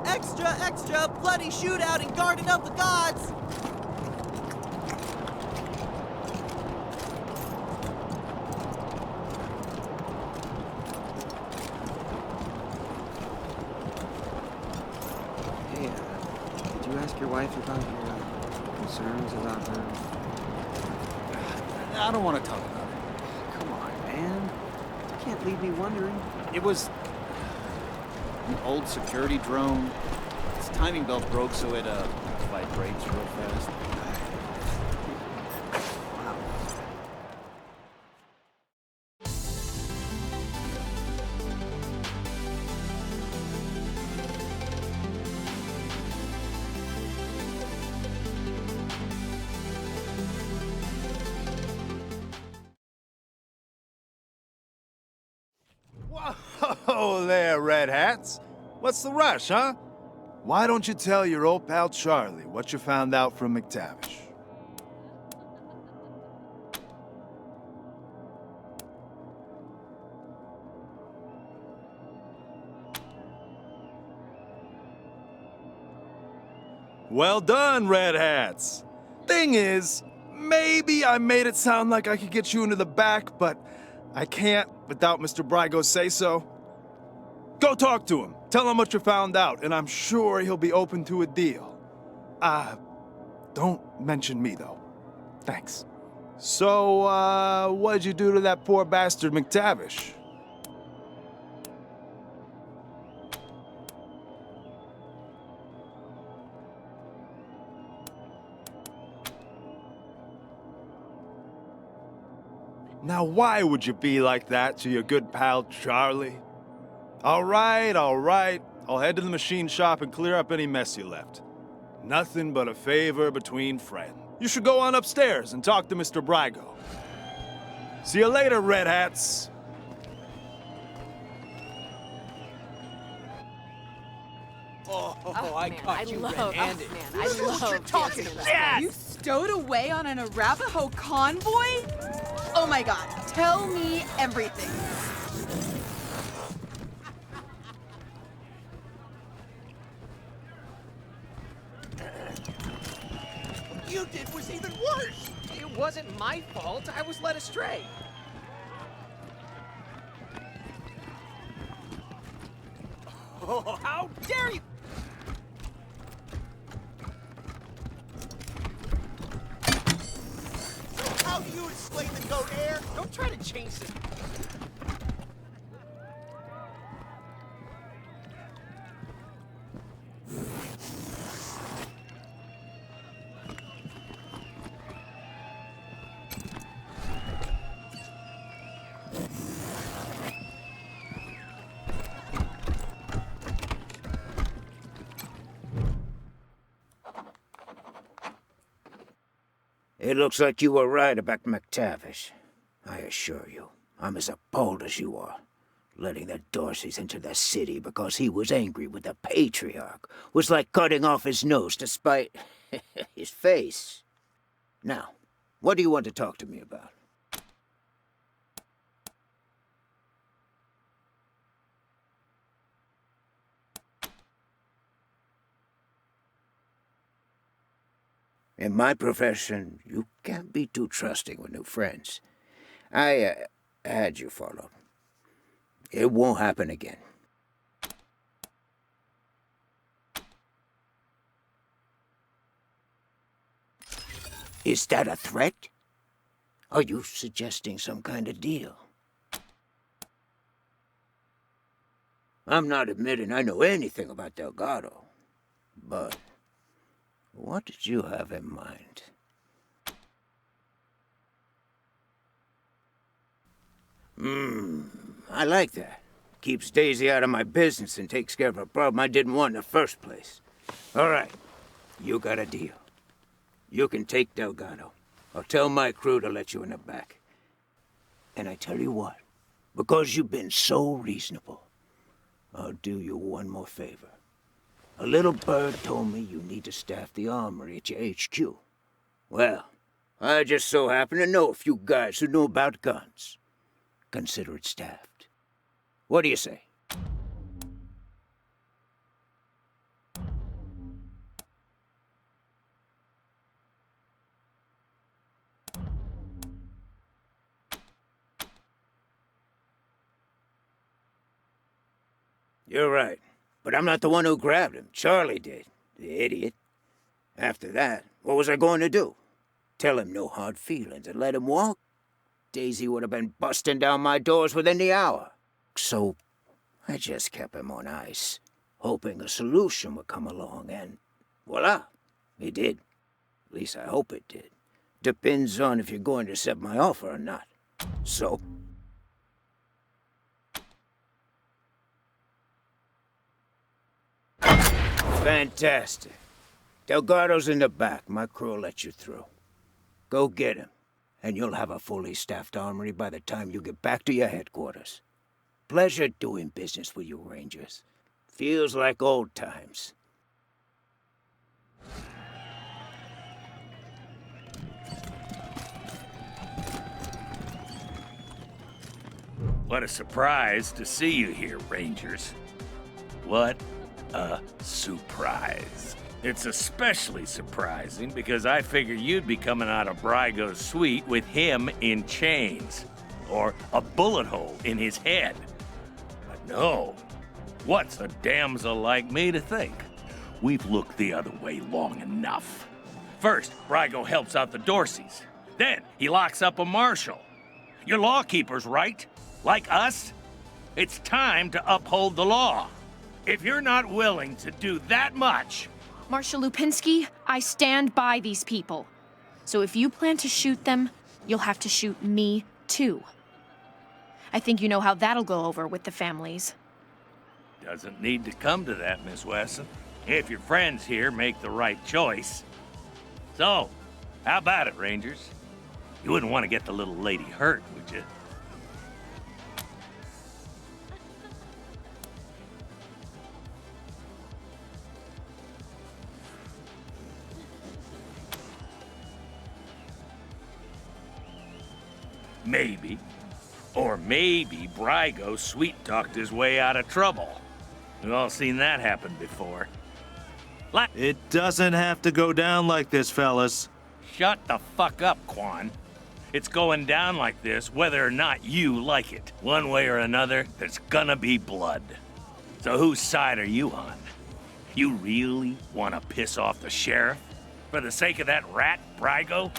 [SPEAKER 7] Extra, extra, bloody shootout in Garden of the Gods!
[SPEAKER 8] Hey, did you ask your wife about your concerns about her?
[SPEAKER 14] I don't want to talk about it.
[SPEAKER 8] Come on, man. You can't leave me wondering.
[SPEAKER 15] It was an old security drone. Its timing belt broke, so it vibrates real fast.
[SPEAKER 14] Whoa there, Red Hats. What's the rush, huh? Why don't you tell your old pal Charlie what you found out from McTavish? Well done, Red Hats. Thing is, maybe I made it sound like I could get you into the back, but I can't without Mr. Brygo's say-so. Go talk to him. Tell him what you found out, and I'm sure he'll be open to a deal. Don't mention me, though. Thanks. So, what'd you do to that poor bastard McTavish? Now, why would you be like that to your good pal Charlie? All right, all right. I'll head to the machine shop and clear up any mess you left. Nothing but a favor between friends. You should go on upstairs and talk to Mr. Brygo. See you later, Red Hats.
[SPEAKER 1] I caught you red-handed.
[SPEAKER 3] I love talking
[SPEAKER 1] Yes! You stowed away on an Arapaho convoy? Oh my god, tell me everything.
[SPEAKER 23] What you did was even worse.
[SPEAKER 16] It wasn't my fault. I was led astray.
[SPEAKER 23] Oh, how dare you! So how do you explain the goat air?
[SPEAKER 16] Don't try to change this.
[SPEAKER 2] It looks like you were right about McTavish. I assure you, I'm as appalled as you are. Letting the Dorseys into the city because he was angry with the Patriarch was like cutting off his nose to spite his face. Now, what do you want to talk to me about? In my profession, you can't be too trusting with new friends. I had you followed. It won't happen again. Is that a threat? Are you suggesting some kind of deal? I'm not admitting I know anything about Delgado, but what did you have in mind? I like that. Keeps Daisy out of my business and takes care of a problem I didn't want in the first place. All right, you got a deal. You can take Delgado. I'll tell my crew to let you in the back. And I tell you what, because you've been so reasonable, I'll do you one more favor. A little bird told me you need to staff the armory at your HQ. Well, I just so happen to know a few guys who know about guns. Consider it staffed. What do you say? You're right. But I'm not the one who grabbed him. Charlie did. The idiot. After that, what was I going to do? Tell him no hard feelings and let him walk? Daisy would have been busting down my doors within the hour. So, I just kept him on ice, hoping a solution would come along, and voila, it did. At least I hope it did. Depends on if you're going to accept my offer or not. So? Fantastic. Delgado's in the back. My crew will let you through. Go get him, and you'll have a fully staffed armory by the time you get back to your headquarters. Pleasure doing business with you, Rangers. Feels like old times.
[SPEAKER 18] What a surprise to see you here, Rangers. What a surprise. It's especially surprising because I figured you'd be coming out of Brygo's suite with him in chains, or a bullet hole in his head. But no, what's a damsel like me to think? We've looked the other way long enough. First, Brygo helps out the Dorseys. Then, he locks up a marshal. You're lawkeepers, right? Like us? It's time to uphold the law. If you're not willing to do that much...
[SPEAKER 19] Marshal Lupinski, I stand by these people. So if you plan to shoot them, you'll have to shoot me 2. I think you know how that'll go over with the families.
[SPEAKER 18] Doesn't need to come to that, Miss Wesson. If your friends here make the right choice. So, how about it, Rangers? You wouldn't want to get the little lady hurt, would you? Maybe. Or maybe Brygo sweet-talked his way out of trouble. We've all seen that happen before.
[SPEAKER 5] It doesn't have to go down like this, fellas.
[SPEAKER 18] Shut the fuck up, Quan. It's going down like this whether or not you like it. One way or another, there's gonna be blood. So whose side are you on? You really want to piss off the sheriff? For the sake of that rat, Brygo?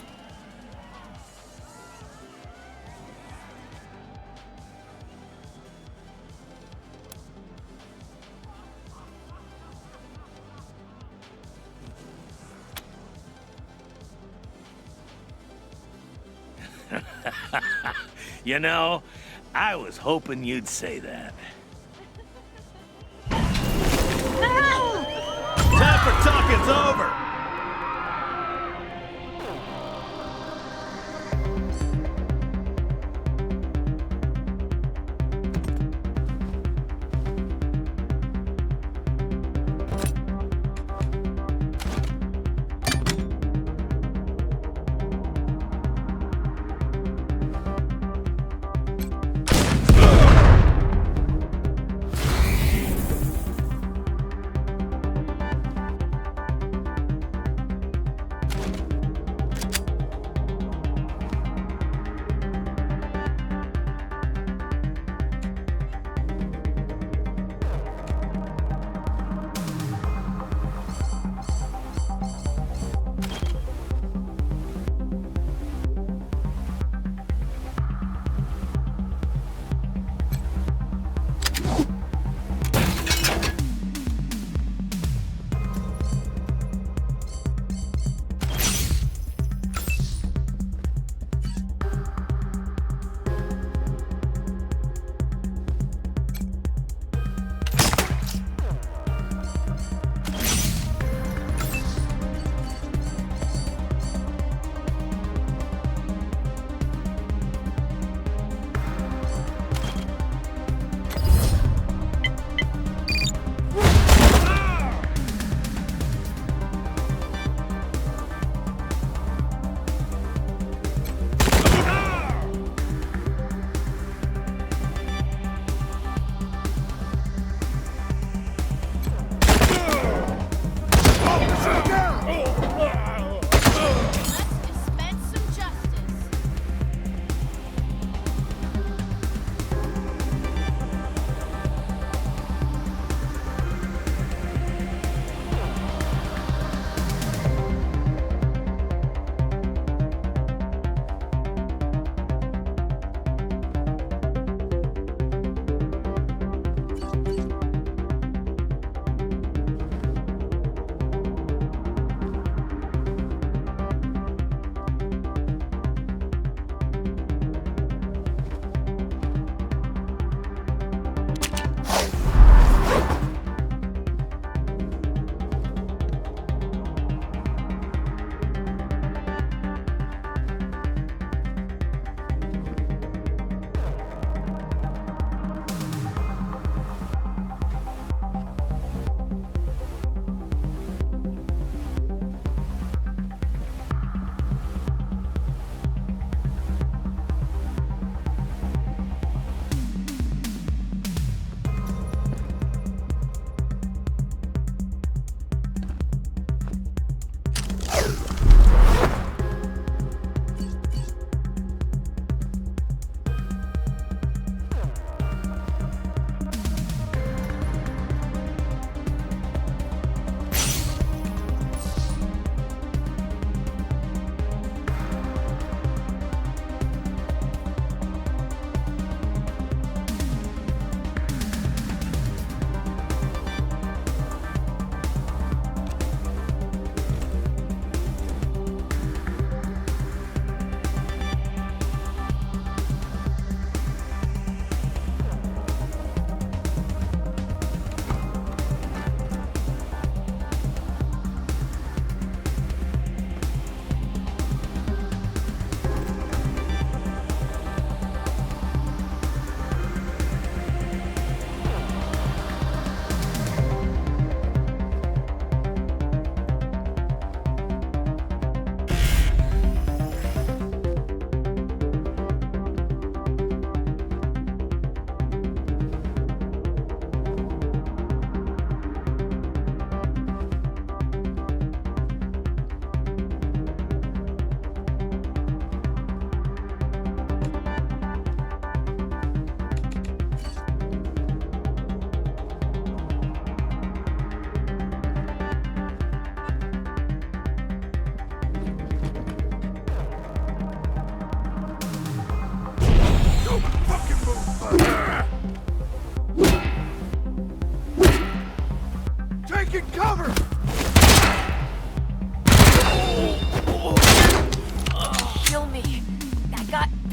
[SPEAKER 18] You know, I was hoping you'd say that.
[SPEAKER 5] Time for talking's over!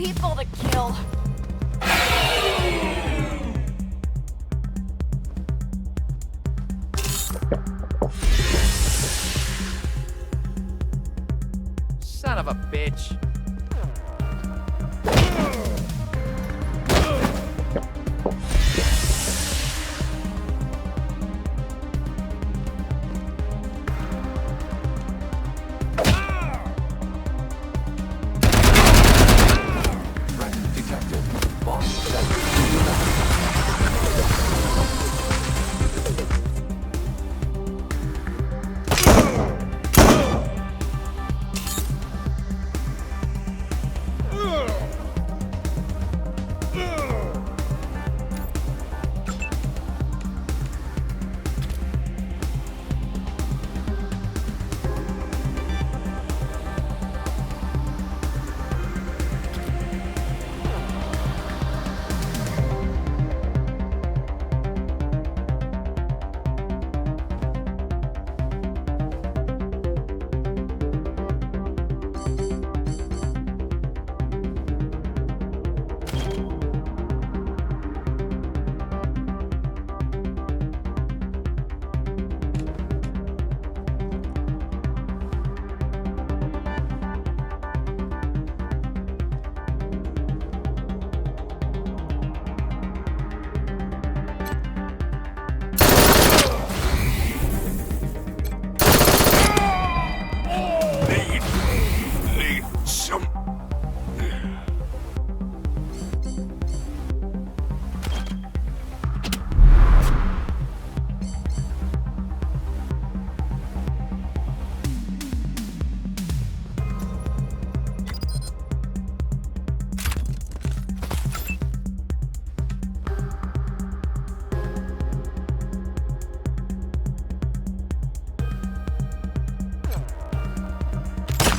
[SPEAKER 22] people to kill.
[SPEAKER 16] Son of a bitch.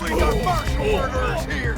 [SPEAKER 9] We got martial murderers here!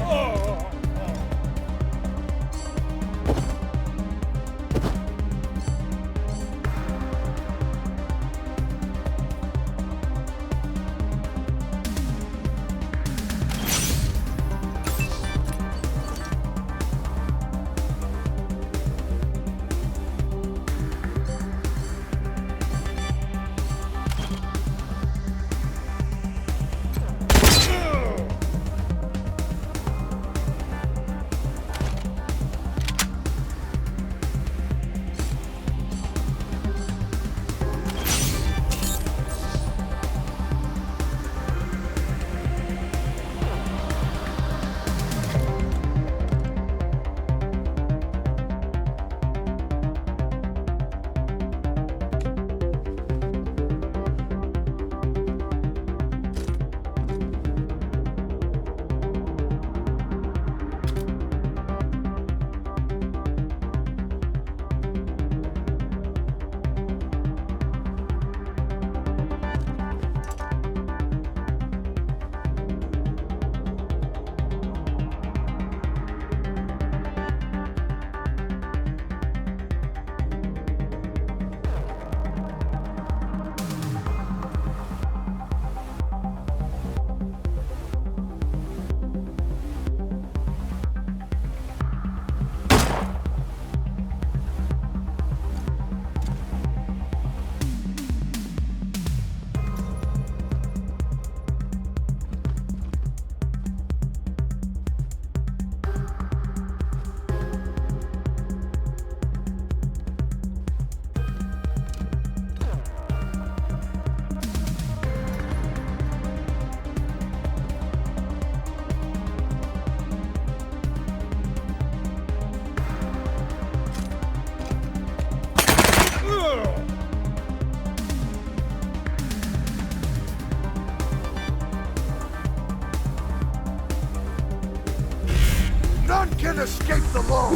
[SPEAKER 9] None can escape the law!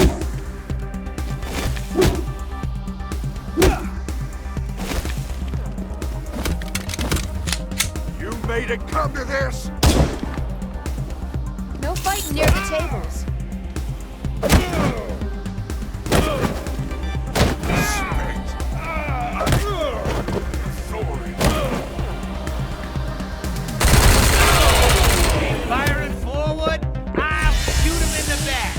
[SPEAKER 9] You made it come to this?
[SPEAKER 22] No fighting near the tables.
[SPEAKER 16] Firing forward, I'll shoot him in the back.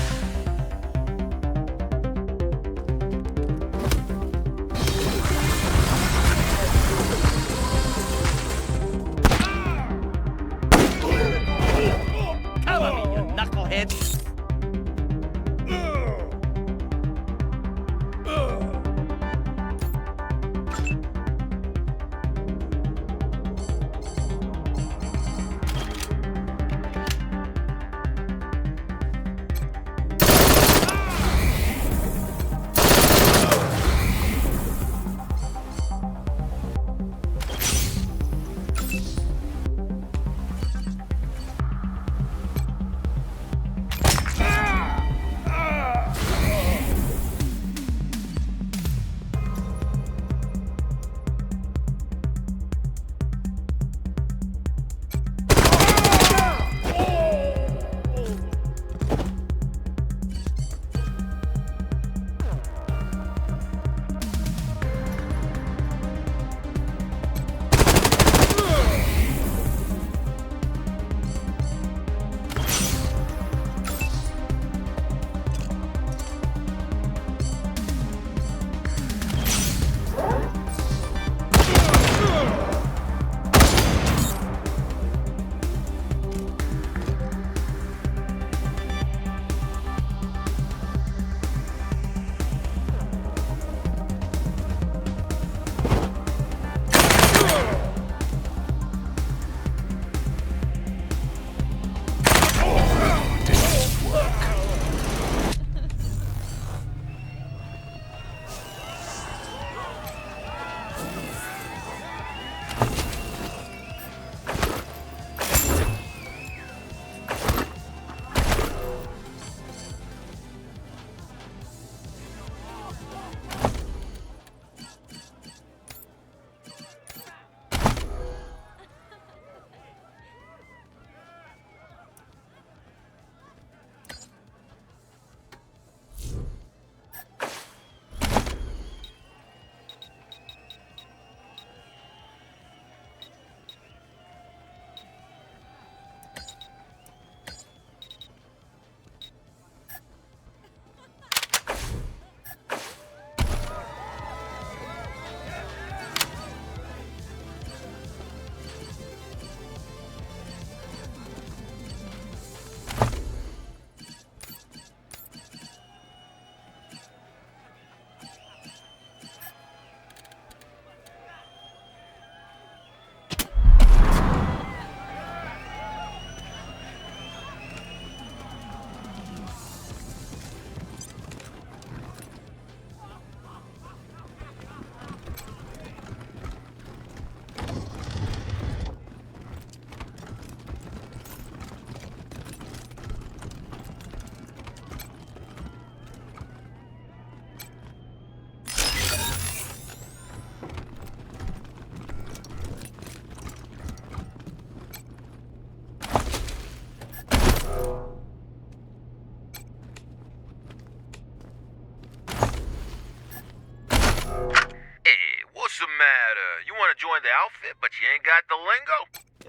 [SPEAKER 12] the outfit, but you ain't got the lingo?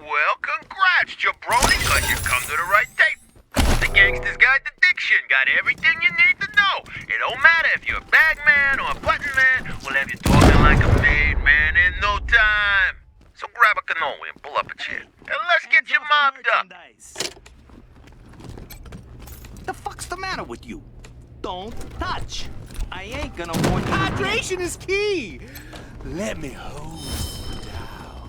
[SPEAKER 12] Well, congrats, jabroni, cause you come to the right tape. The Gangster's Guide to Diction got everything you need to know. It don't matter if you're a bag man or a button man, we'll have you talking like a made man in no time. So grab a cannoli and pull up a chair, and let's get you mobbed up.
[SPEAKER 23] The fuck's the matter with you? Don't touch. I ain't gonna want you. Hydration is key. Let me hold you down.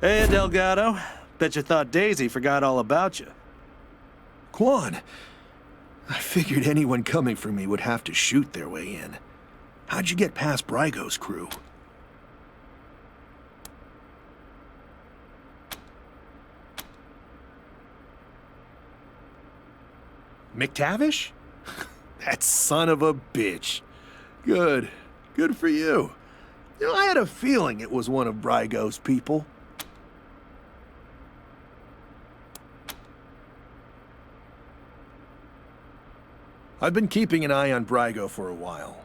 [SPEAKER 5] Hey, Delgado. Bet you thought Daisy forgot all about you.
[SPEAKER 4] Quan, I figured anyone coming for me would have to shoot their way in. How'd you get past Brygo's crew? McTavish? That son of a bitch. Good. Good for you. You know, I had a feeling it was one of Brygo's people. I've been keeping an eye on Brygo for a while.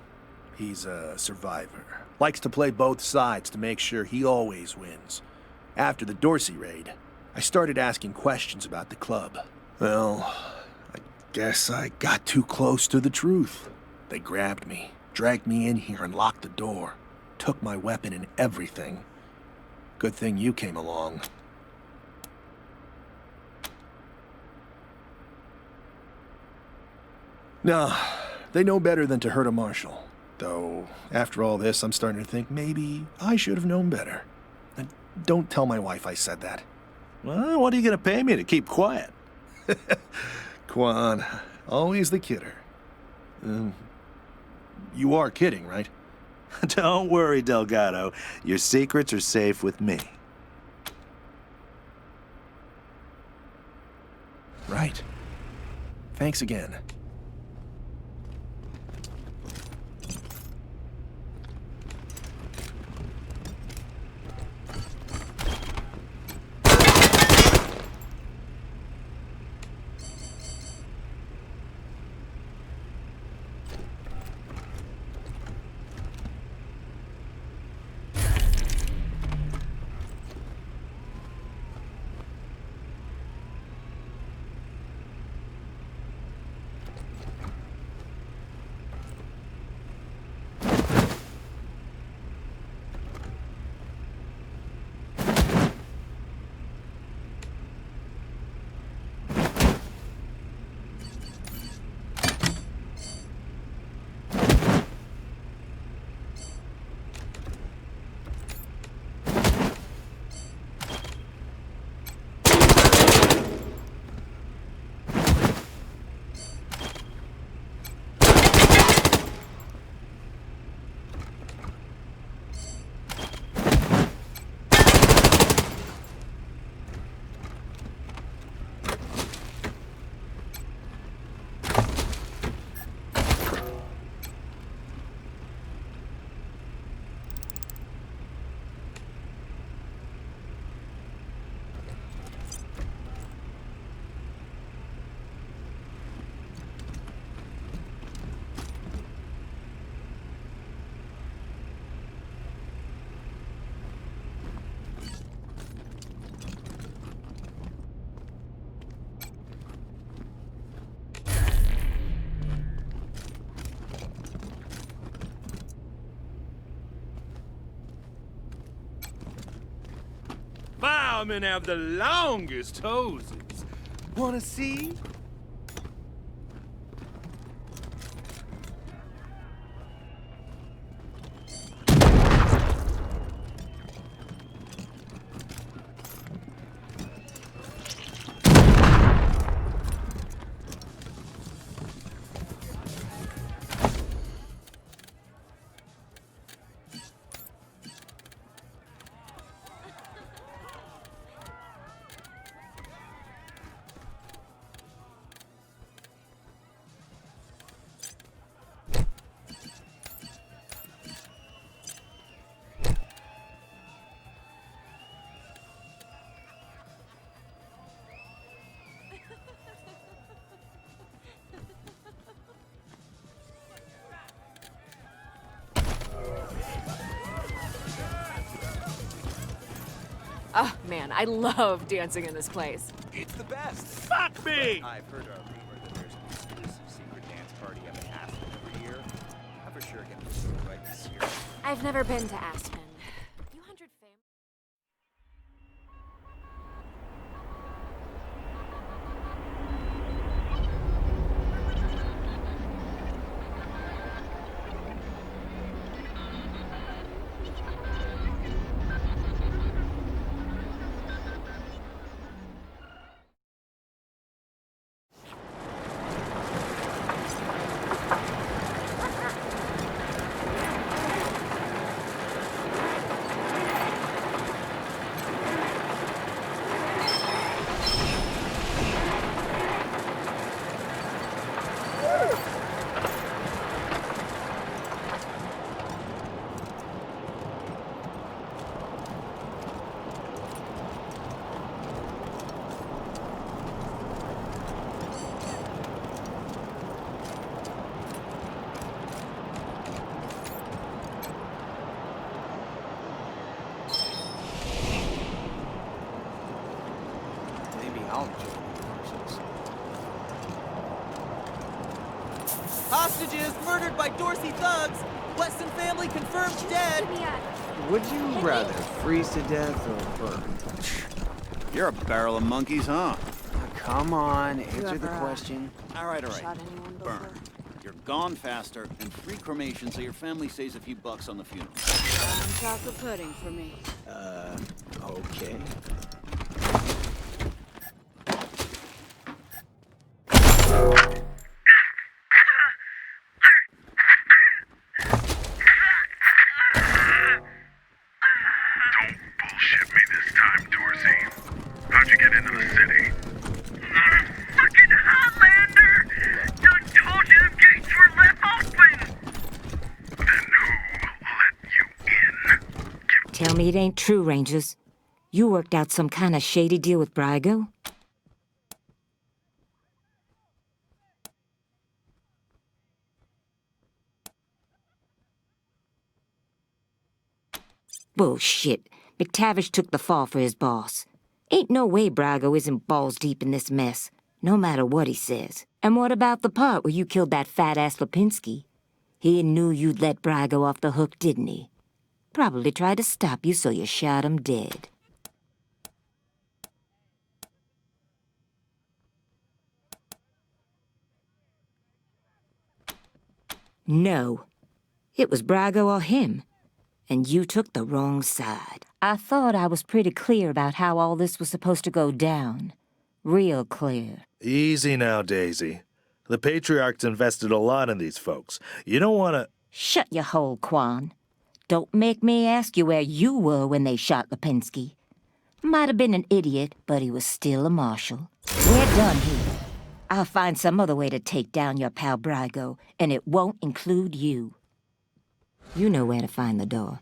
[SPEAKER 4] He's a survivor. Likes to play both sides to make sure he always wins. After the Dorsey raid, I started asking questions about the club. Well, I guess I got too close to the truth. They grabbed me, dragged me in here and locked the door. Took my weapon and everything. Good thing you came along. No, they know better than to hurt a marshal. Though, after all this, I'm starting to think maybe I should have known better. And don't tell my wife I said that.
[SPEAKER 5] Well, what are you going to pay me to keep quiet?
[SPEAKER 4] Quan, always the kidder. You are kidding, right?
[SPEAKER 5] Don't worry, Delgado. Your secrets are safe with me.
[SPEAKER 4] Right. Thanks again.
[SPEAKER 23] men have the longest hoses. Wanna see?
[SPEAKER 6] Oh, man, I love dancing in this place.
[SPEAKER 23] It's the best. Fuck me!
[SPEAKER 15] I've heard a rumor that there's an exclusive secret dance party up at Aspen every year. I for sure get to right this year.
[SPEAKER 6] I've never been to Aspen.
[SPEAKER 7] Hostages murdered by Dorsey thugs. Weston family confirmed dead.
[SPEAKER 8] Would you rather freeze to death or burn?
[SPEAKER 15] You're a barrel of monkeys, huh?
[SPEAKER 8] Come on, answer the question.
[SPEAKER 15] All right. Burn. You're gone faster and free cremation so your family saves a few bucks on the funeral.
[SPEAKER 6] Chocolate pudding for me.
[SPEAKER 8] Okay.
[SPEAKER 13] Tell me it ain't true, Rangers. You worked out some kind of shady deal with Brygo? Bullshit. McTavish took the fall for his boss. Ain't no way Brygo isn't balls deep in this mess, no matter what he says. And what about the part where you killed that fat-ass Lipinski? He knew you'd let Brygo off the hook, didn't he? Probably tried to stop you, so you shot him dead. No. It was Brygo or him. And you took the wrong side. I thought I was pretty clear about how all this was supposed to go down. Real clear.
[SPEAKER 5] Easy now, Daisy. The Patriarch's invested a lot in these folks. You don't want to...
[SPEAKER 13] Shut your hole, Quan. Don't make me ask you where you were when they shot Lipinski. Might have been an idiot, but he was still a marshal. We're done here. I'll find some other way to take down your pal Brygo, and it won't include you. You know where to find the door.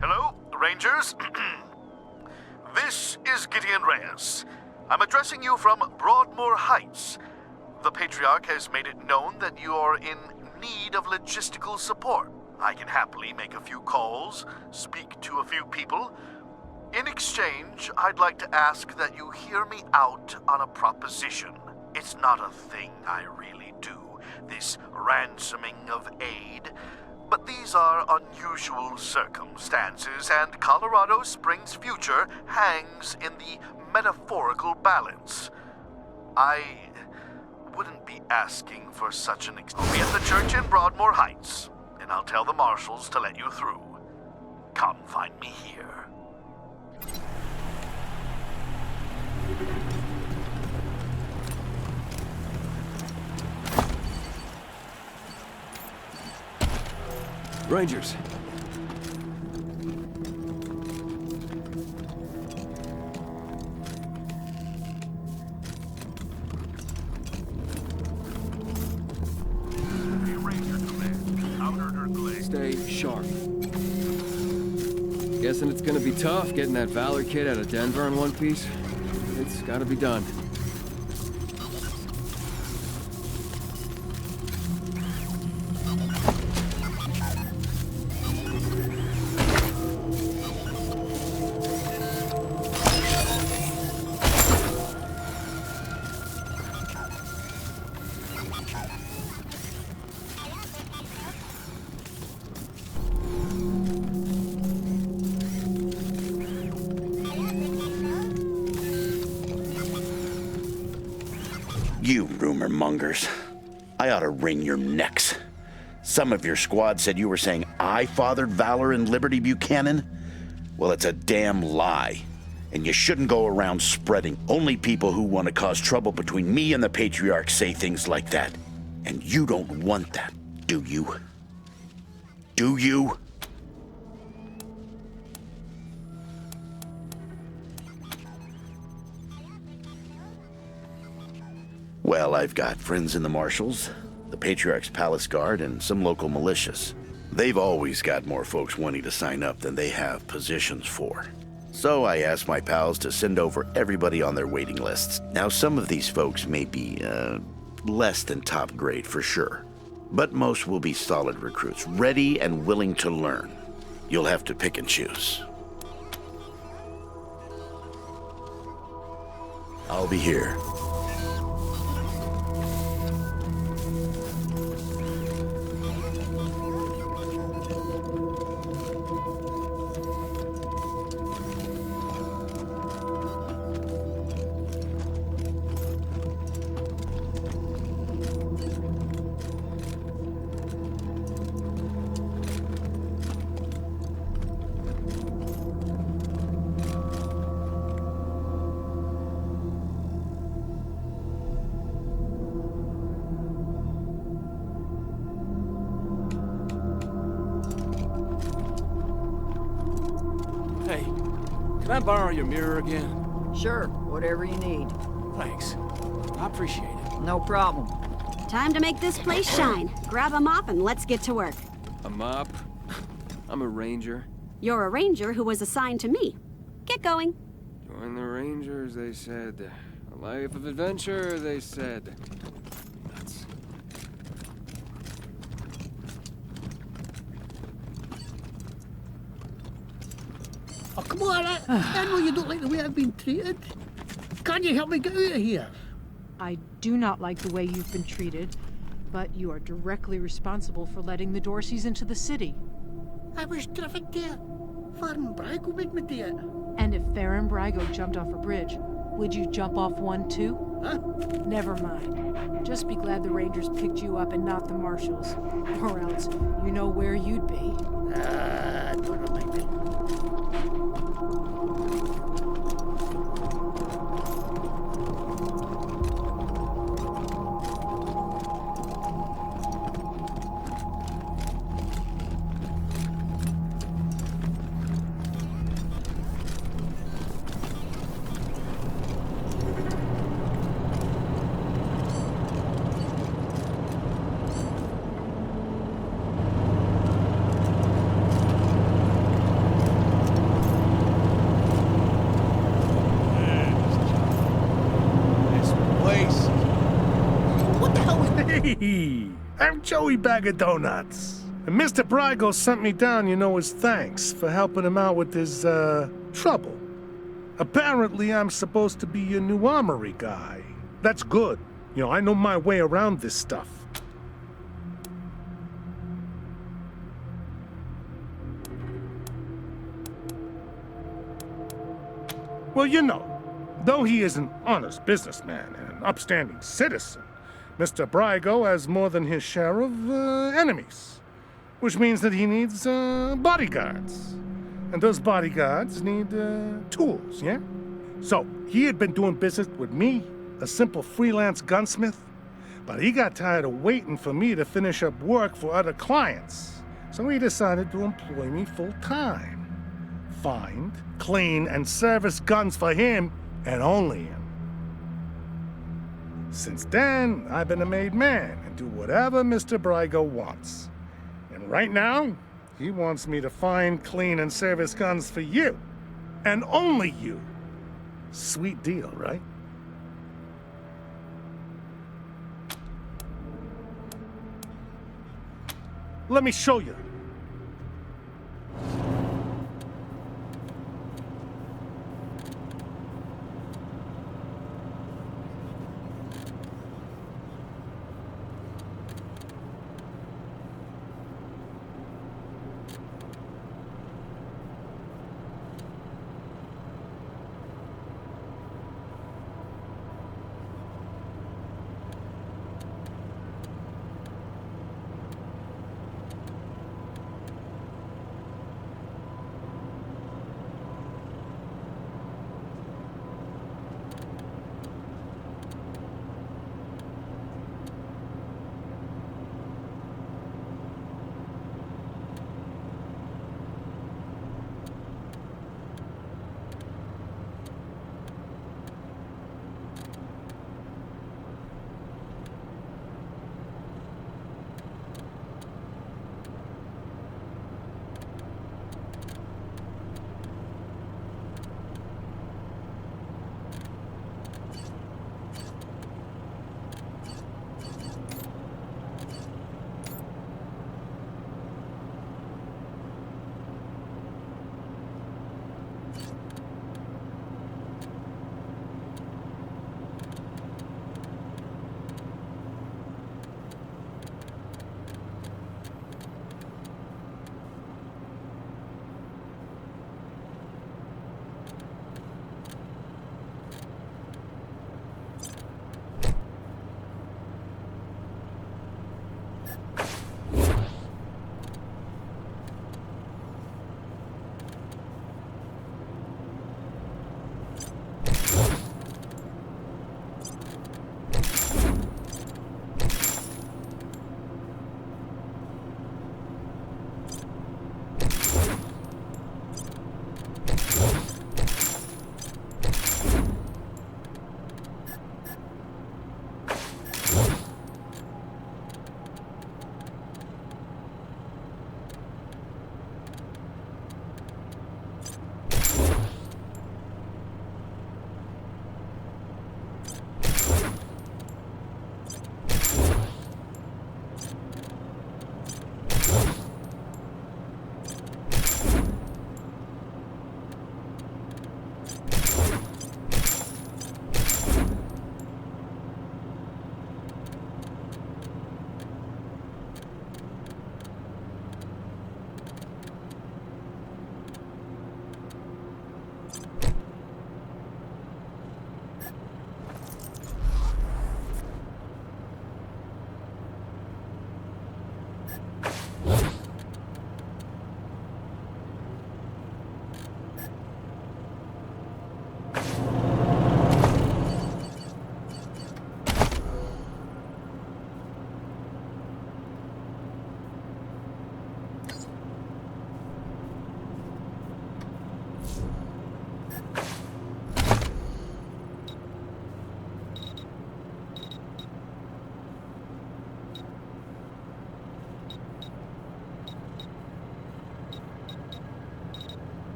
[SPEAKER 11] Hello, Rangers. This is Gideon Reyes. I'm addressing you from Broadmoor Heights. The Patriarch has made it known that you are in need of logistical support. I can happily make a few calls, speak to a few people. In exchange, I'd like to ask that you hear me out on a proposition. It's not a thing I really do, this ransoming of aid. But these are unusual circumstances, and Colorado Springs' future hangs in the metaphorical balance. I wouldn't be asking for such an I'll be at the church in Broadmoor Heights, and I'll tell the marshals to let you through. Come find me here.
[SPEAKER 20] Rangers. Stay sharp. Guessing it's gonna be tough getting that Valor kid out of Denver in one piece. It's gotta be done.
[SPEAKER 21] You rumor mongers. I ought to wring your necks. Some of your squad said you were saying I fathered Valor and Liberty Buchanan? Well, it's a damn lie. And you shouldn't go around spreading. Only people who want to cause trouble between me and the Patriarch say things like that. And you don't want that, do you? Do you? Well, I've got friends in the Marshals, the Patriarch's Palace Guard, and some local militias. They've always got more folks wanting to sign up than they have positions for. So I asked my pals to send over everybody on their waiting lists. Now, some of these folks may be, less than top grade for sure. But most will be solid recruits, ready and willing to learn. You'll have to pick and choose. I'll be here.
[SPEAKER 20] Hey, can I borrow your mirror again?
[SPEAKER 24] Sure, whatever you need.
[SPEAKER 20] Thanks. I appreciate it.
[SPEAKER 24] No problem.
[SPEAKER 25] Time to make this place shine. Grab a mop and let's get to work.
[SPEAKER 20] A mop? I'm a ranger.
[SPEAKER 25] You're a ranger who was assigned to me. Get going.
[SPEAKER 20] Join the Rangers, they said. A life of adventure, they said. Nuts.
[SPEAKER 10] Oh, come on, I know you don't like the way I've been treated. Can't you help me get out of here?
[SPEAKER 26] I do not like the way you've been treated, but you are directly responsible for letting the Dorseys into the city.
[SPEAKER 10] I was trafficked there. Farm Brygo made me do it.
[SPEAKER 26] And if Farron Brygo jumped off a bridge, would you jump off one too?
[SPEAKER 10] Huh?
[SPEAKER 26] Never mind. Just be glad the Rangers picked you up and not the Marshals. Or else, you know where you'd be.
[SPEAKER 10] Don't remind me.
[SPEAKER 1] I'm Joey Bag of Donuts. And Mr. Brygo sent me down, as thanks for helping him out with his, trouble. Apparently, I'm supposed to be your new armory guy. That's good. I know my way around this stuff. Well, though he is an honest businessman and an upstanding citizen, Mr. Brygo has more than his share of enemies, which means that he needs bodyguards. And those bodyguards need tools, yeah? So, he had been doing business with me, a simple freelance gunsmith, but he got tired of waiting for me to finish up work for other clients. So he decided to employ me full-time. Find, clean, and service guns for him, and only him. Since then, I've been a made man and do whatever Mr. Brygo wants. And right now, he wants me to find, clean, and service guns for you. And only you. Sweet deal, right? Let me show you.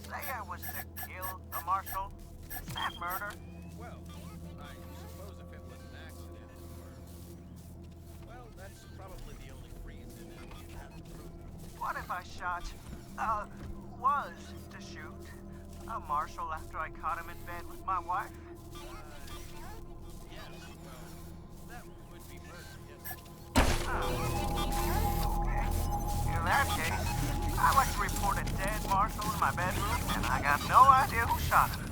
[SPEAKER 2] say I was to kill a marshal. Is that murder?
[SPEAKER 3] Well, I suppose if it was an accident well, that's probably the only reason you have to prove.
[SPEAKER 2] What if I was to shoot a marshal after I caught him in bed with my wife?
[SPEAKER 3] Yes, well, that would be murder, yes.
[SPEAKER 2] Okay. In that case, I like to report a dead marshal in my bedroom, and I got no idea who shot him.